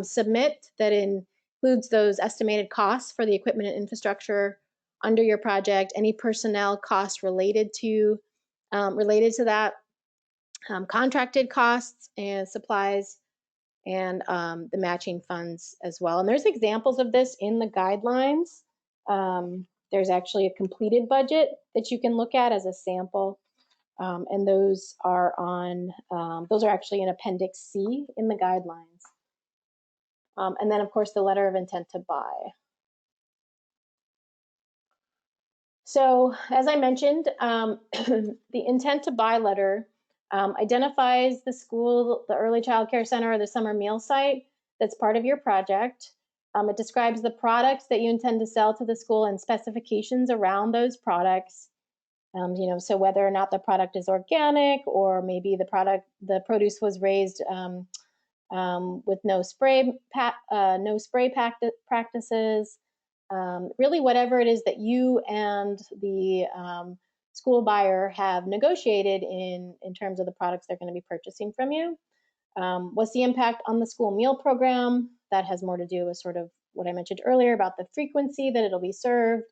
Speaker 1: submit that includes those estimated costs for the equipment and infrastructure under your project, any personnel costs related to that, contracted costs and supplies, and the matching funds as well. And there's examples of this in the guidelines. There's actually a completed budget that you can look at as a sample. And those are actually in Appendix C in the guidelines. And then, of course, the letter of intent to buy. So, as I mentioned, the intent to buy letter identifies the school, the early child care center, or the summer meal site that's part of your project. It describes the products that you intend to sell to the school and specifications around those products. So whether or not the product is organic, or maybe the produce was raised with no spray practices. Really, whatever it is that you and the school buyer have negotiated in terms of the products they're going to be purchasing from you. What's the impact on the school meal program? That has more to do with sort of what I mentioned earlier about the frequency that it'll be served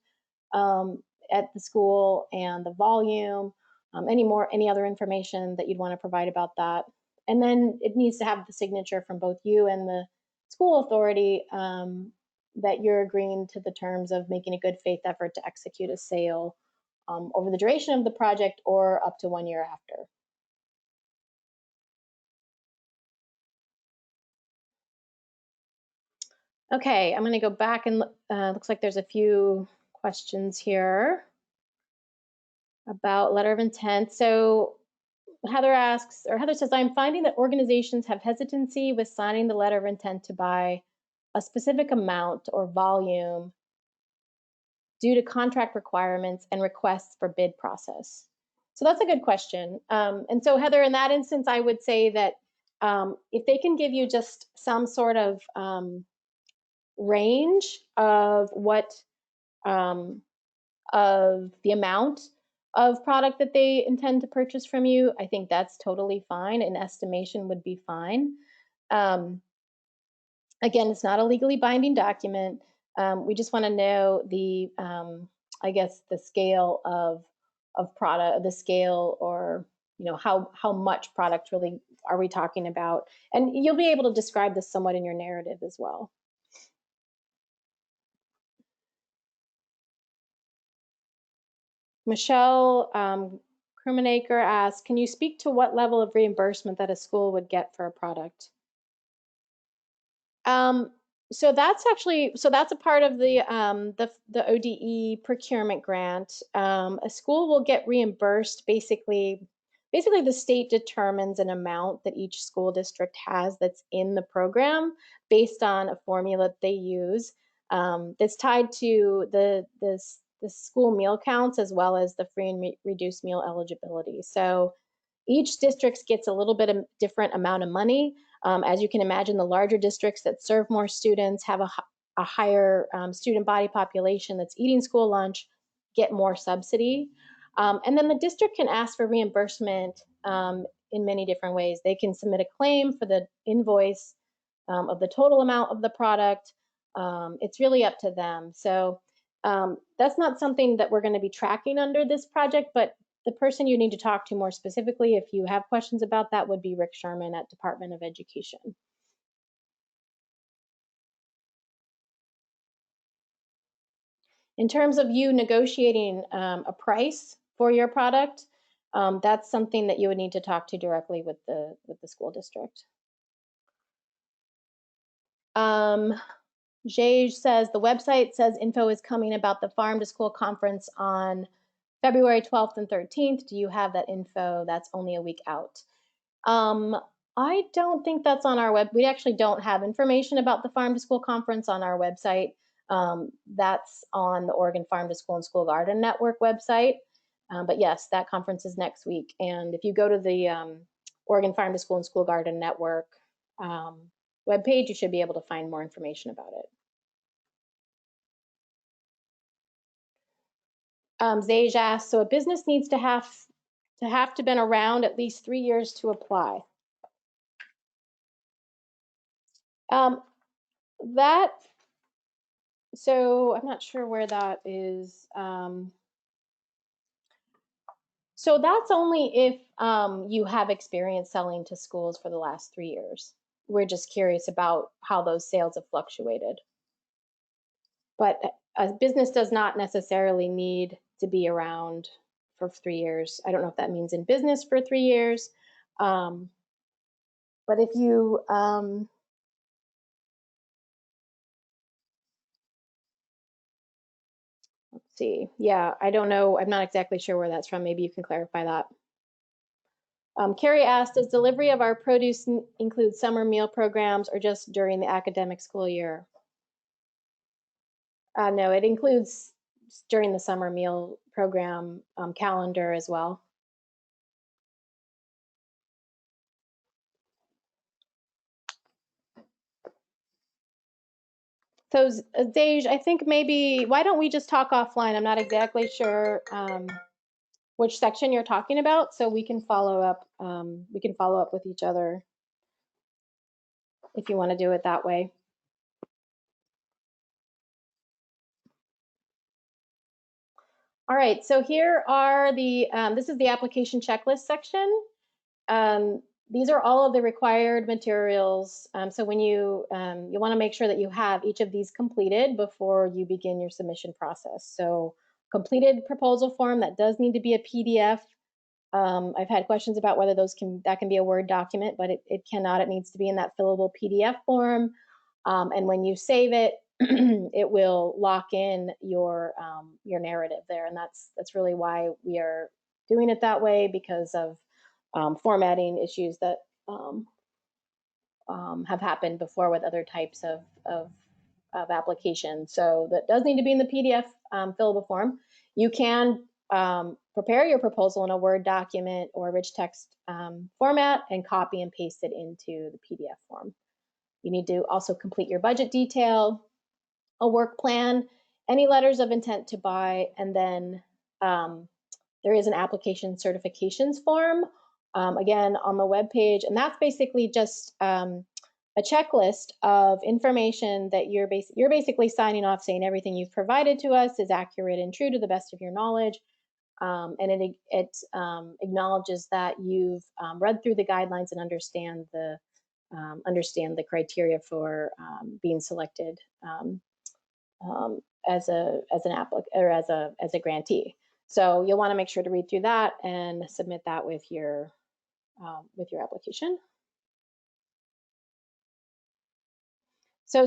Speaker 1: at the school and the volume, any other information that you'd want to provide about that. And then it needs to have the signature from both you and the school authority that you're agreeing to the terms of making a good faith effort to execute a sale over the duration of the project or up to 1 year after. Okay, I'm going to go back and looks like there's a few questions here about letter of intent. So Heather asks, or Heather says, I'm finding that organizations have hesitancy with signing the letter of intent to buy a specific amount or volume due to contract requirements and requests for bid process. So that's a good question. And so Heather, in that instance, I would say that if they can give you just some sort of range of what of the amount of product that they intend to purchase from you, I think that's totally fine. An estimation would be fine. Again, it's not a legally binding document. We just want to know the, I guess, the scale of product, the scale, or how much product really are we talking about, and you'll be able to describe this somewhat in your narrative as well. Michelle Krumenaker asks, can you speak to what level of reimbursement that a school would get for a product? So that's a part of the ODE procurement grant. A school will get reimbursed basically the state determines an amount that each school district has that's in the program based on a formula that they use that's tied to the school meal counts as well as the free and reduced meal eligibility. So each district gets a little bit of different amount of money. As you can imagine, the larger districts that serve more students have a higher student body population that's eating school lunch, get more subsidy. And then the district can ask for reimbursement in many different ways. They can submit a claim for the invoice of the total amount of the product. It's really up to them. So that's not something that we're going to be tracking under this project, but the person you need to talk to more specifically, if you have questions about that, would be Rick Sherman at Department of Education. In terms of you negotiating a price for your product, that's something that you would need to talk to directly with the school district. Jay says the website says info is coming about the Farm to School conference on February 12th and 13th. Do you have that info? That's only a week out. I don't think that's on our web. We actually don't have information about the Farm to School conference on our website. That's on the Oregon Farm to School and School Garden Network website. But yes, that conference is next week. And if you go to the Oregon Farm to School and School Garden Network webpage, you should be able to find more information about it. Zaj asks, so a business needs to have been around at least 3 years to apply. So I'm not sure where that is. So that's only if you have experience selling to schools for the last 3 years. We're just curious about how those sales have fluctuated. But a business does not necessarily need to be around for 3 years. I don't know if that means in business for 3 years. But if you, let's see. Yeah, I don't know. I'm not exactly sure where that's from. Maybe you can clarify that. Carrie asked, does delivery of our produce include summer meal programs or just during the academic school year? No, it includes during the summer meal program calendar as well. So Dej, I think maybe, why don't we just talk offline? I'm not exactly sure which section you're talking about, so we can follow up. We can follow up with each other if you want to do it that way. All right, so here are the, this is the application checklist section. These are all of the required materials. So when you want to make sure that you have each of these completed before you begin your submission process. So completed proposal form that does need to be a PDF. I've had questions about whether that can be a Word document, but it cannot. It needs to be in that fillable PDF form. And when you save it, it will lock in your narrative there, and that's really why we are doing it that way, because of formatting issues that have happened before with other types of applications. So that does need to be in the PDF fillable form. You can prepare your proposal in a Word document or rich text format and copy and paste it into the PDF form. You need to also complete your budget detail, a work plan, any letters of intent to buy, and then there is an application certifications form, again, on the web page, and that's basically just a checklist of information that you're basically signing off, saying everything you've provided to us is accurate and true to the best of your knowledge, and it acknowledges that you've read through the guidelines and understand the criteria for being selected as an applicant or as a grantee. So you'll want to make sure to read through that and submit that with your application. So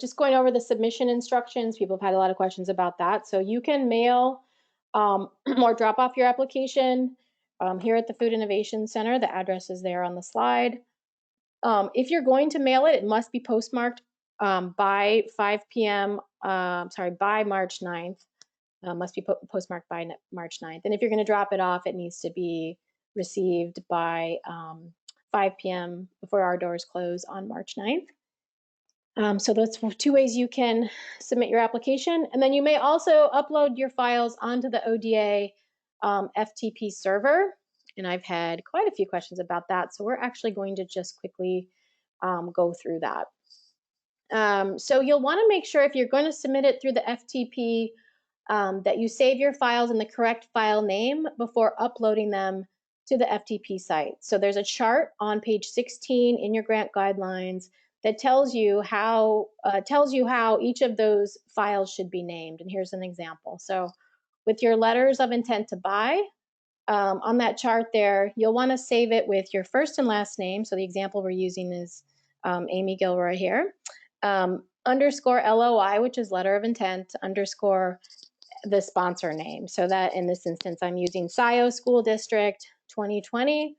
Speaker 1: just going over the submission instructions, people have had a lot of questions about that. So you can mail or drop off your application here at the Food Innovation Center. The address is there on the slide. If you're going to mail it, it must be postmarked by 5 p.m. By March 9th. Must be postmarked by March 9th. And if you're going to drop it off, it needs to be received by 5 p.m. before our doors close on March 9th. So that's two ways you can submit your application. And then you may also upload your files onto the ODA FTP server. And I've had quite a few questions about that. So we're actually going to just quickly go through that. So you'll want to make sure if you're going to submit it through the FTP that you save your files in the correct file name before uploading them to the FTP site. So there's a chart on page 16 in your grant guidelines that tells you how each of those files should be named. And here's an example. So with your letters of intent to buy, on that chart there, you'll want to save it with your first and last name. So the example we're using is Amy Gilroy here. Underscore LOI, which is letter of intent, underscore the sponsor name. So that in this instance, I'm using SIO School District 2020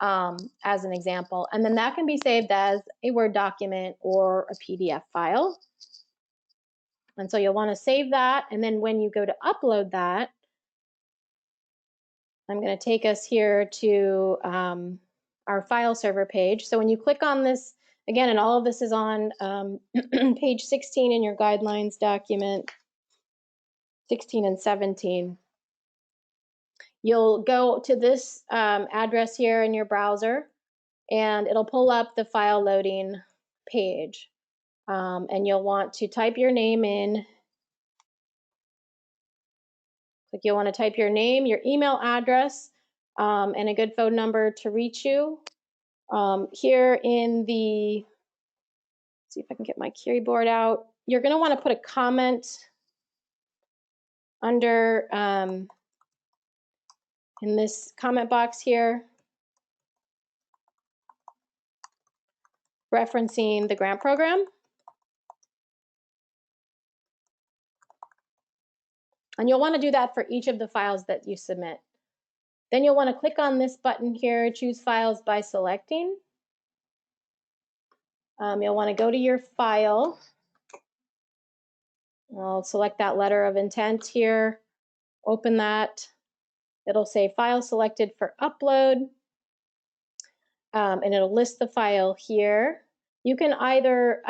Speaker 1: as an example. And then that can be saved as a Word document or a PDF file. And so you'll want to save that. And then when you go to upload that, I'm going to take us here to our file server page. So when you click on this, again, and all of this is on page 16 in your guidelines document, 16 and 17. You'll go to this address here in your browser, and it'll pull up the file loading page. And you'll want to type your name in. Like you'll want to type your name, your email address, and a good phone number to reach you. Here in the, let's see if I can get my keyboard out. You're going to want to put a comment under in this comment box here, referencing the grant program. And you'll want to do that for each of the files that you submit. Then you'll want to click on this button here, choose files by selecting. You'll want to go to your file. I'll select that letter of intent here, open that. It'll say file selected for upload, and it'll list the file here. You can either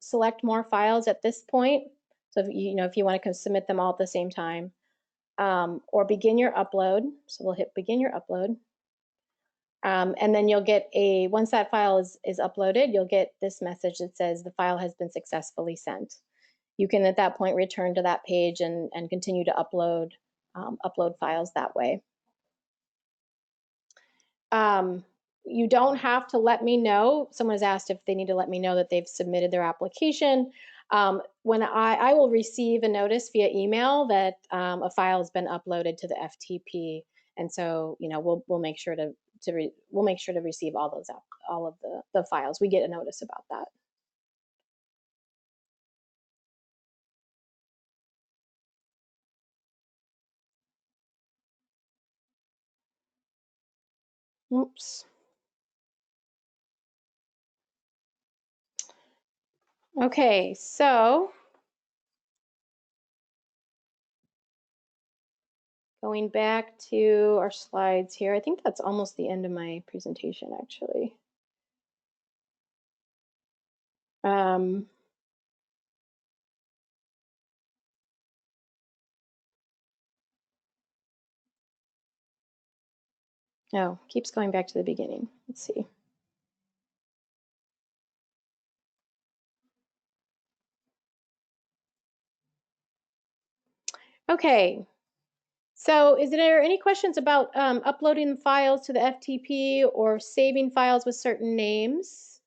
Speaker 1: select more files at this point, so if you want to submit them all at the same time, or begin your upload. So we'll hit begin your upload. And then you'll get once that file is uploaded, you'll get this message that says the file has been successfully sent. You can at that point return to that page and continue to upload files that way. You don't have to let me know. Someone has asked if they need to let me know that they've submitted their application. When I will receive a notice via email that a file has been uploaded to the FTP, and so we'll make sure to we'll make sure to receive all of the files. We get a notice about that. Oops. Okay, so going back to our slides here, I think that's almost the end of my presentation, actually. Oh, keeps going back to the beginning. Let's see. Okay, so is there any questions about uploading the files to the FTP or saving files with certain names?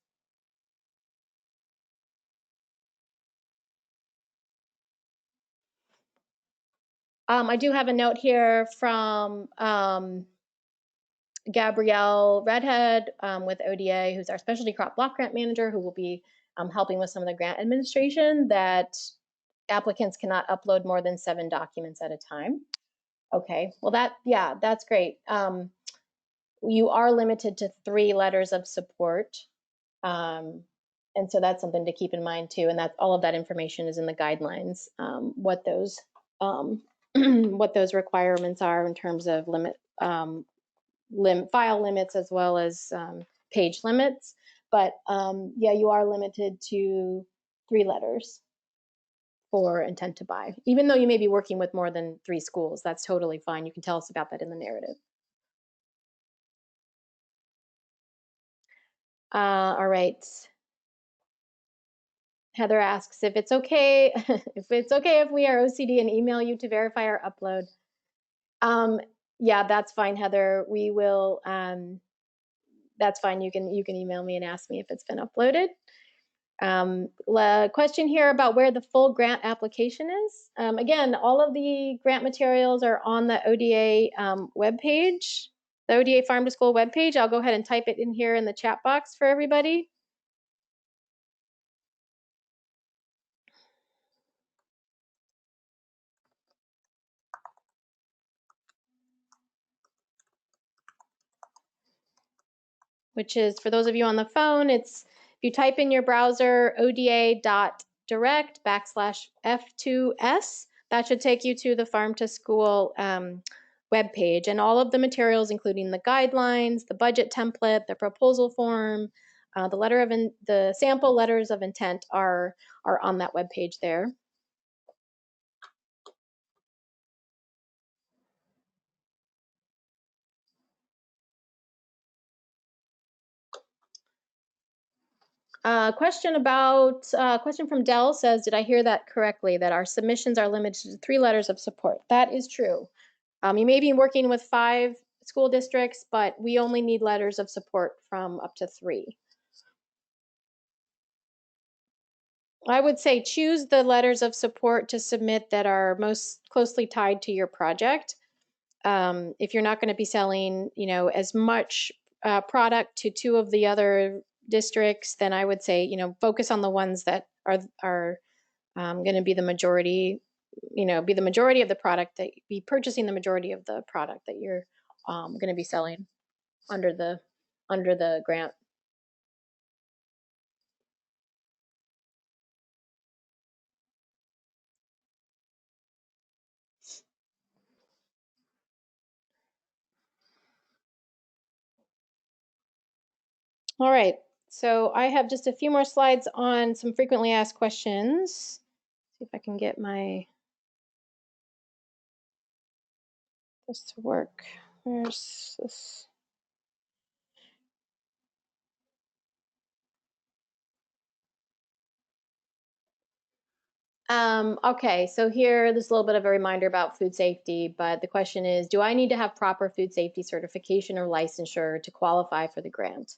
Speaker 1: I do have a note here from Gabrielle Redhead with ODA, who's our specialty crop block grant manager, who will be helping with some of the grant administration, that applicants cannot upload more than 7 documents at a time. Okay, well that's great. You are limited to 3 letters of support. And so that's something to keep in mind too. And that all of that information is in the guidelines, what those what those requirements are in terms of file limits as well as page limits. But yeah, you are limited to 3 letters for intent to buy. Even though you may be working with more than 3 schools, that's totally fine. You can tell us about that in the narrative. All right. Heather asks if it's okay if we are OCD and email you to verify our upload. Yeah, that's fine, Heather. We will. That's fine. You can email me and ask me if it's been uploaded. Question here about where the full grant application is. Again, all of the grant materials are on the ODA webpage, the ODA Farm to School webpage. I'll go ahead and type it in here in the chat box for everybody. Which is, for those of you on the phone, it's, if you type in your browser oda.direct/F2S, that should take you to the Farm to School webpage. And all of the materials, including the guidelines, the budget template, the proposal form, the sample letters of intent are on that webpage there. Question from Dell says, did I hear that correctly, that our submissions are limited to 3 letters of support? That is true. You may be working with 5 school districts, but we only need letters of support from up to 3. I would say choose the letters of support to submit that are most closely tied to your project. If you're not going to be selling, as much product to 2 of the other districts, then I would say, focus on the ones that are going to be the majority, be the majority of the product, that be purchasing the majority of the product that you're going to be selling under the grant. All right, so I have just a few more slides on some frequently asked questions. See if I can get this to work. Where's this? Okay, so here, there's a little bit of a reminder about food safety, but the question is, do I need to have proper food safety certification or licensure to qualify for the grant?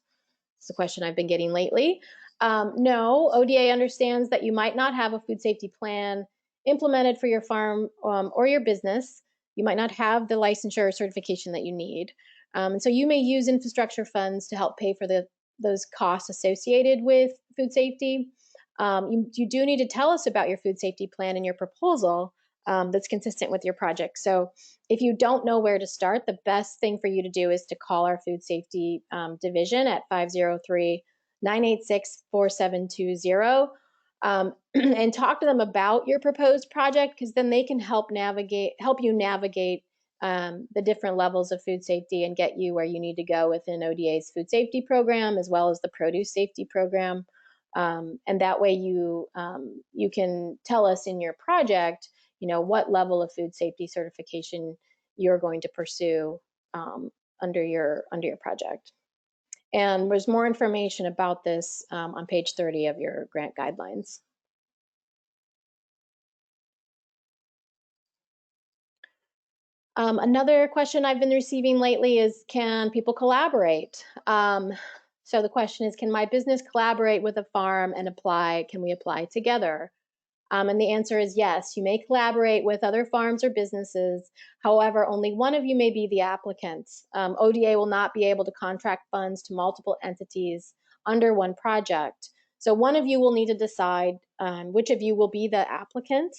Speaker 1: It's a question I've been getting lately. No, ODA understands that you might not have a food safety plan implemented for your farm or your business. You might not have the licensure or certification that you need. And so you may use infrastructure funds to help pay for those costs associated with food safety. You do need to tell us about your food safety plan and your proposal that's consistent with your project. So if you don't know where to start, the best thing for you to do is to call our food safety division at 503 986-4720 and talk to them about your proposed project, because then they can help you navigate the different levels of food safety and get you where you need to go within ODA's food safety program as well as the produce safety program. And that way you can tell us in your project, what level of food safety certification you're going to pursue under your project. And there's more information about this on page 30 of your grant guidelines. Another question I've been receiving lately is, can people collaborate? So the question is, can my business collaborate with a farm and apply? Can we apply together? And the answer is yes. You may collaborate with other farms or businesses. However, only one of you may be the applicant. ODA will not be able to contract funds to multiple entities under one project. So one of you will need to decide which of you will be the applicant.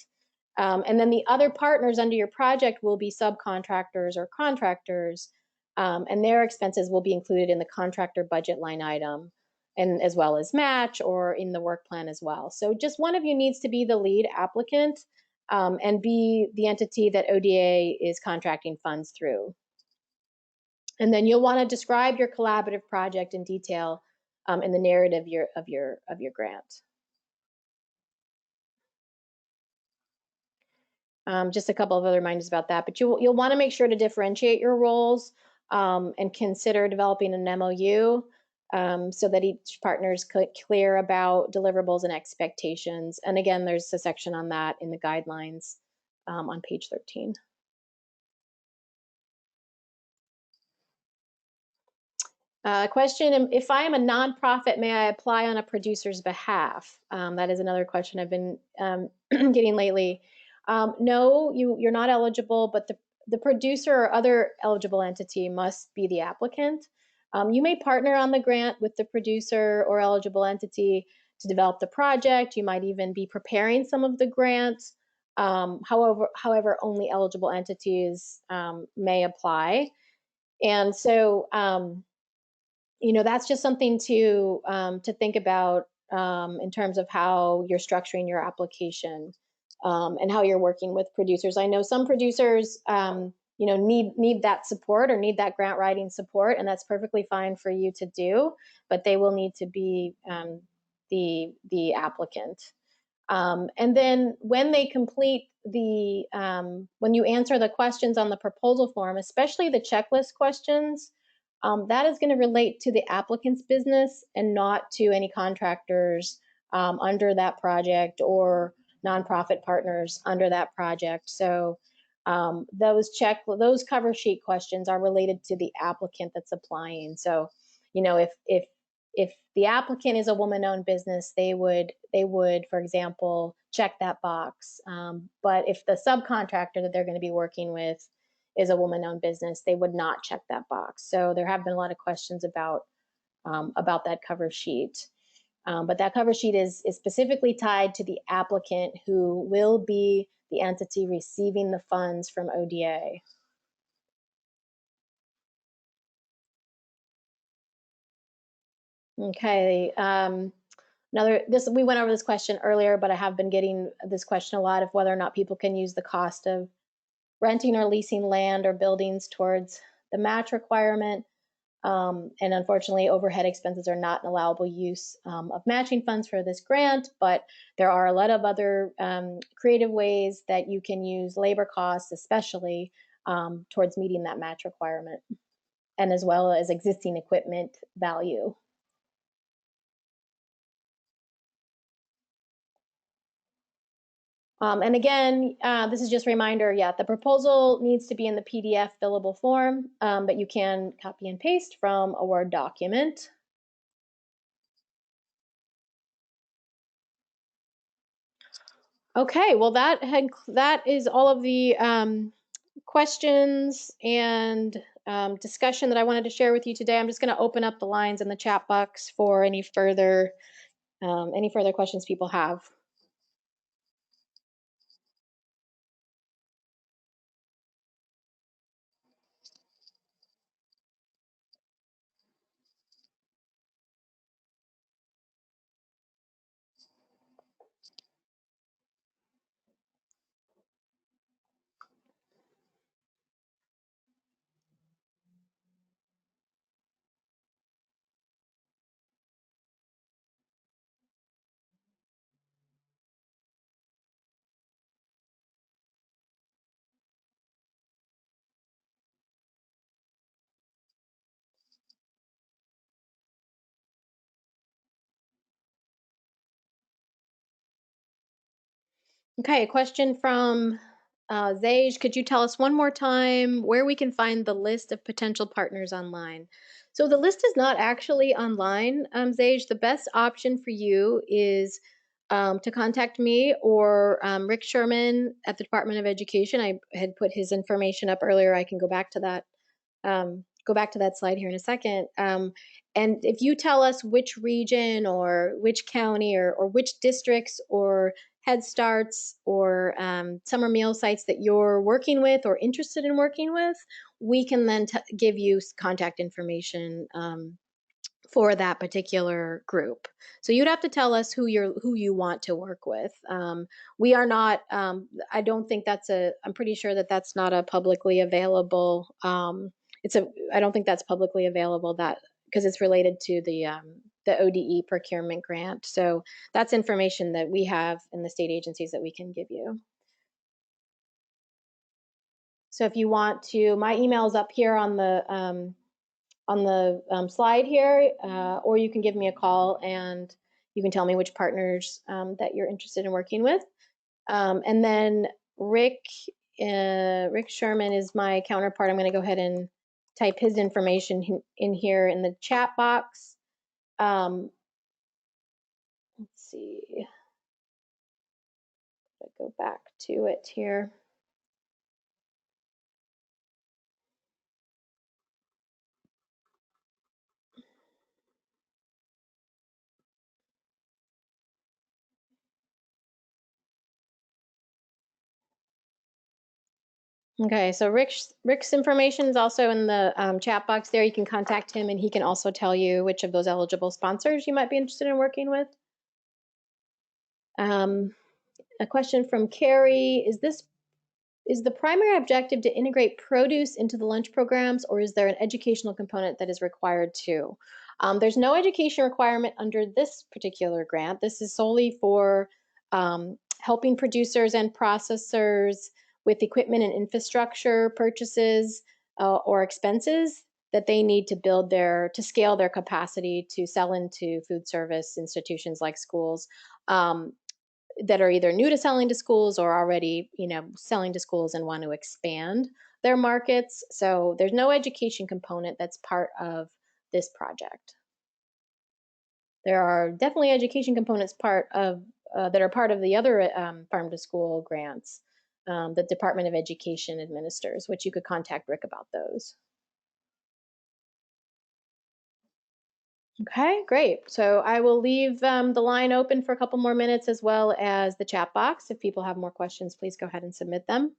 Speaker 1: And then the other partners under your project will be subcontractors or contractors, and their expenses will be included in the contractor budget line item, and as well as match or in the work plan as well. So just one of you needs to be the lead applicant and be the entity that ODA is contracting funds through. And then you'll want to describe your collaborative project in detail in the narrative of your grant. Just a couple of other reminders about that, but you'll want to make sure to differentiate your roles and consider developing an MOU so that each partner is clear about deliverables and expectations. And again, there's a section on that in the guidelines on page 13. Question, if I am a nonprofit, may I apply on a producer's behalf? That is another question I've been getting lately. No, you're not eligible, but the producer or other eligible entity must be the applicant. You may partner on the grant with the producer or eligible entity to develop the project. You might even be preparing some of the grants. However, only eligible entities may apply. And so, that's just something to think about in terms of how you're structuring your application and how you're working with producers. I know some producers, need that support or need that grant writing support, and that's perfectly fine for you to do, but they will need to be the applicant. And then when they complete when you answer the questions on the proposal form, especially the checklist questions, that is going to relate to the applicant's business and not to any contractors under that project or nonprofit partners under that project. So those cover sheet questions are related to the applicant that's applying. So, if the applicant is a woman-owned business, they would, for example, check that box. But if the subcontractor that they're going to be working with is a woman-owned business, they would not check that box. So there have been a lot of questions about that cover sheet. But that cover sheet is specifically tied to the applicant who will be the entity receiving the funds from ODA. Okay. We went over this question earlier, but I have been getting this question a lot of whether or not people can use the cost of renting or leasing land or buildings towards the match requirement. And unfortunately, overhead expenses are not an allowable use of matching funds for this grant, but there are a lot of other creative ways that you can use labor costs, especially towards meeting that match requirement, and as well as existing equipment value. And again, this is just a reminder, the proposal needs to be in the PDF fillable form, but you can copy and paste from a Word document. Okay, well that is all of the questions and discussion that I wanted to share with you today. I'm just going to open up the lines in the chat box for any further questions people have. Okay, a question from Zage. Could you tell us one more time where we can find the list of potential partners online? So the list is not actually online, Zage. The best option for you is to contact me or Rick Sherman at the Department of Education. I had put his information up earlier. I can go back to that slide here in a second. And if you tell us which region or which county or which districts or Head Starts or summer meal sites that you're working with or interested in working with, we can then give you contact information for that particular group. So you'd have to tell us who you want to work with. We are not. I don't think that's a. I'm pretty sure that that's not a publicly available. It's a. I don't think that's publicly available. That because it's related to the ODE procurement grant. So that's information that we have in the state agencies that we can give you. So if you want to, my email is up here on the slide here, or you can give me a call and you can tell me which partners that you're interested in working with. And then Rick Sherman is my counterpart. I'm going to go ahead and type his information in here in the chat box. Let's see. I'll go back to it here. Okay, so Rick's information is also in the chat box there. You can contact him and he can also tell you which of those eligible sponsors you might be interested in working with. A question from Carrie, is the primary objective to integrate produce into the lunch programs, or is there an educational component that is required too? There's no education requirement under this particular grant. This is solely for helping producers and processors with equipment and infrastructure purchases or expenses that they need to to scale their capacity to sell into food service institutions like schools. That are either new to selling to schools or already, selling to schools and want to expand their markets. So there's no education component that's part of this project. There are definitely education components that are part of the other farm to school grants the Department of Education administers, which you could contact Rick about those. Okay, great. So I will leave the line open for a couple more minutes as well as the chat box. If people have more questions, please go ahead and submit them.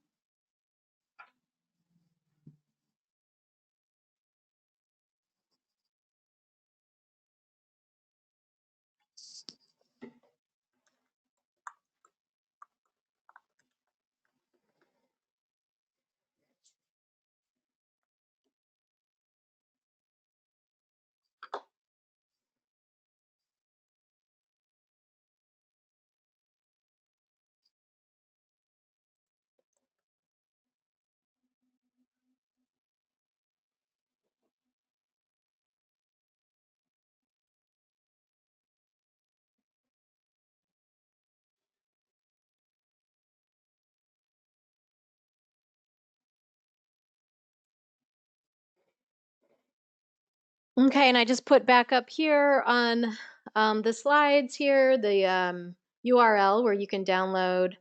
Speaker 1: Okay, and I just put back up here on the slides here the URL where you can download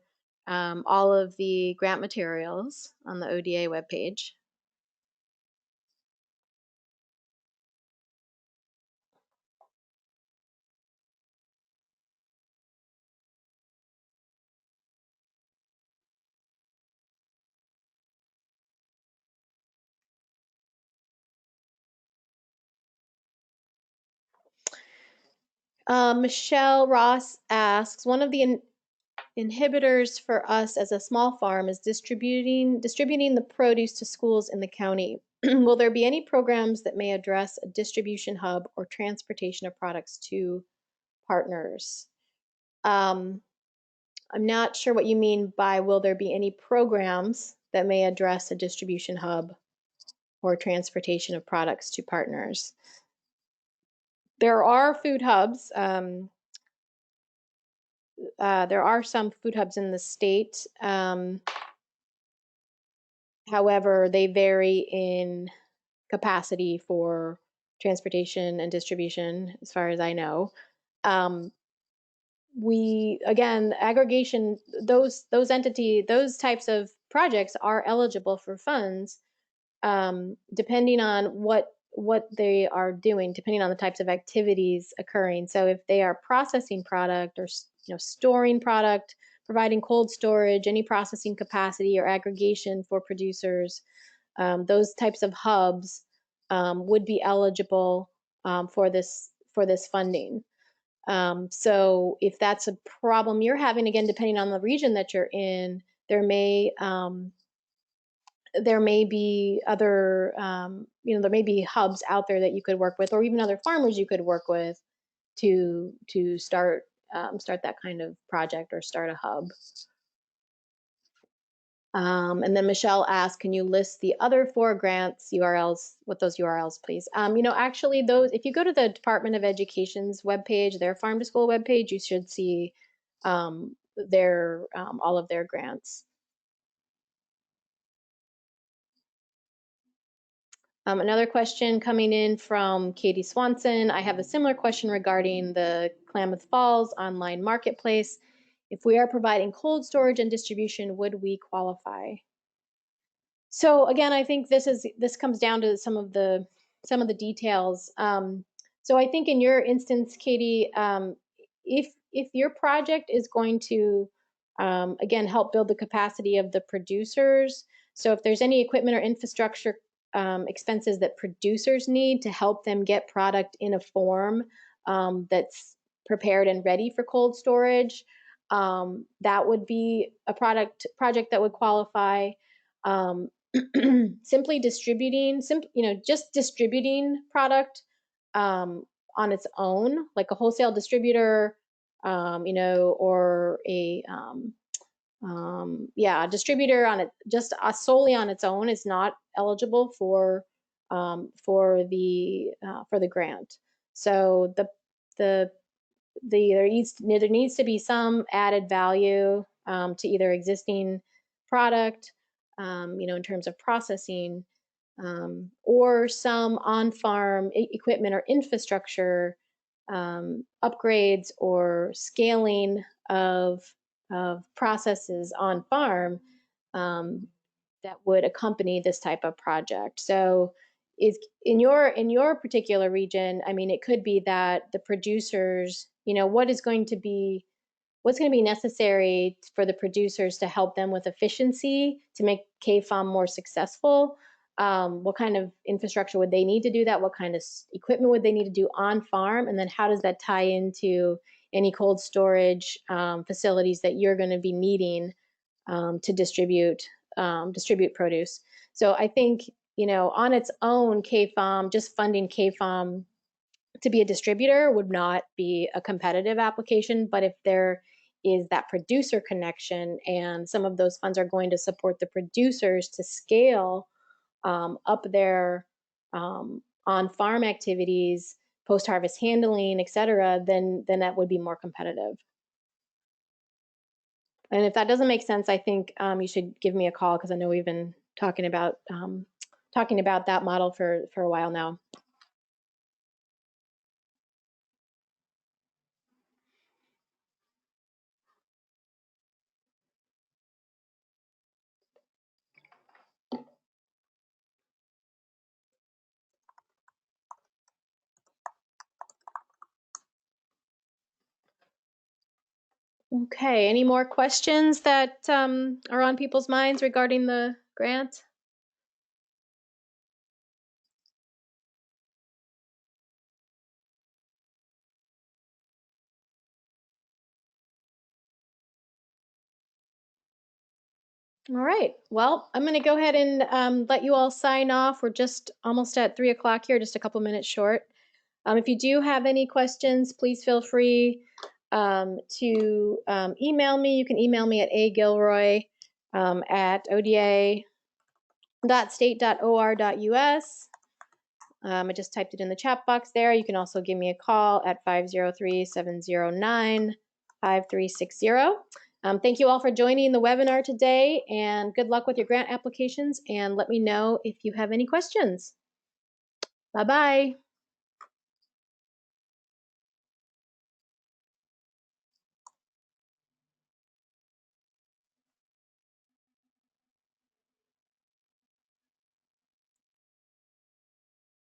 Speaker 1: all of the grant materials on the ODA webpage. Michelle Ross asks, one of the inhibitors for us as a small farm is distributing the produce to schools in the county. Will there be any programs that may address a distribution hub or transportation of products to partners? I'm not sure what you mean by will there be any programs that may address a distribution hub or transportation of products to partners. There are food hubs. There are some food hubs in the state. However, they vary in capacity for transportation and distribution, as far as I know. We again aggregation those types of projects are eligible for funds, depending on what they are doing, depending on the types of activities occurring. So if they are processing product or storing product, providing cold storage, any processing capacity or aggregation for producers, those types of hubs would be eligible for this funding. So if that's a problem you're having, again, depending on the region that you're in, there may be other, there may be hubs out there that you could work with, or even other farmers you could work with to start that kind of project or start a hub. And then Michelle asked, can you list the other 4 grants URLs, with those URLs, please? Actually, those, if you go to the Department of Education's webpage, their Farm to School webpage, you should see all of their grants. Another question coming in from Katie Swanson. I have a similar question regarding the Klamath Falls online marketplace. If we are providing cold storage and distribution, would we qualify? So again, I think this comes down to some of the details. So I think in your instance, Katie, if your project is going to again help build the capacity of the producers, so if there's any equipment or infrastructure expenses that producers need to help them get product in a form that's prepared and ready for cold storage, that would be a project that would qualify. Um, simply distributing, just distributing product on its own, like a wholesale distributor, or a distributor on it, just solely on its own, is not eligible for the grant. So there needs to be some added value to either existing product, in terms of processing, or some on-farm equipment or infrastructure upgrades or scaling of processes on farm that would accompany this type of project. So is in your particular region, I mean, it could be that the producers, what's going to be necessary for the producers to help them with efficiency to make KFAM more successful. What kind of infrastructure would they need to do that? What kind of equipment would they need to do on farm? And then how does that tie into any cold storage facilities that you're going to be needing to distribute produce? So I think, on its own, KFAM, just funding KFAM to be a distributor would not be a competitive application. But if there is that producer connection and some of those funds are going to support the producers to scale up their on-farm activities, post-harvest handling, et cetera, then that would be more competitive. And if that doesn't make sense, I think you should give me a call, because I know we've been talking about that model for a while now. Okay, any more questions that are on people's minds regarding the grant? All right. Well, I'm going to go ahead and let you all sign off. We're just almost at 3 o'clock here, just a couple minutes short. If you do have any questions, please feel free to email me. You can email me at agilroy at oda.state.or.us. I just typed it in the chat box there. You can also give me a call at 503-709-5360. Thank you all for joining the webinar today, and good luck with your grant applications, and let me know if you have any questions. Bye-bye.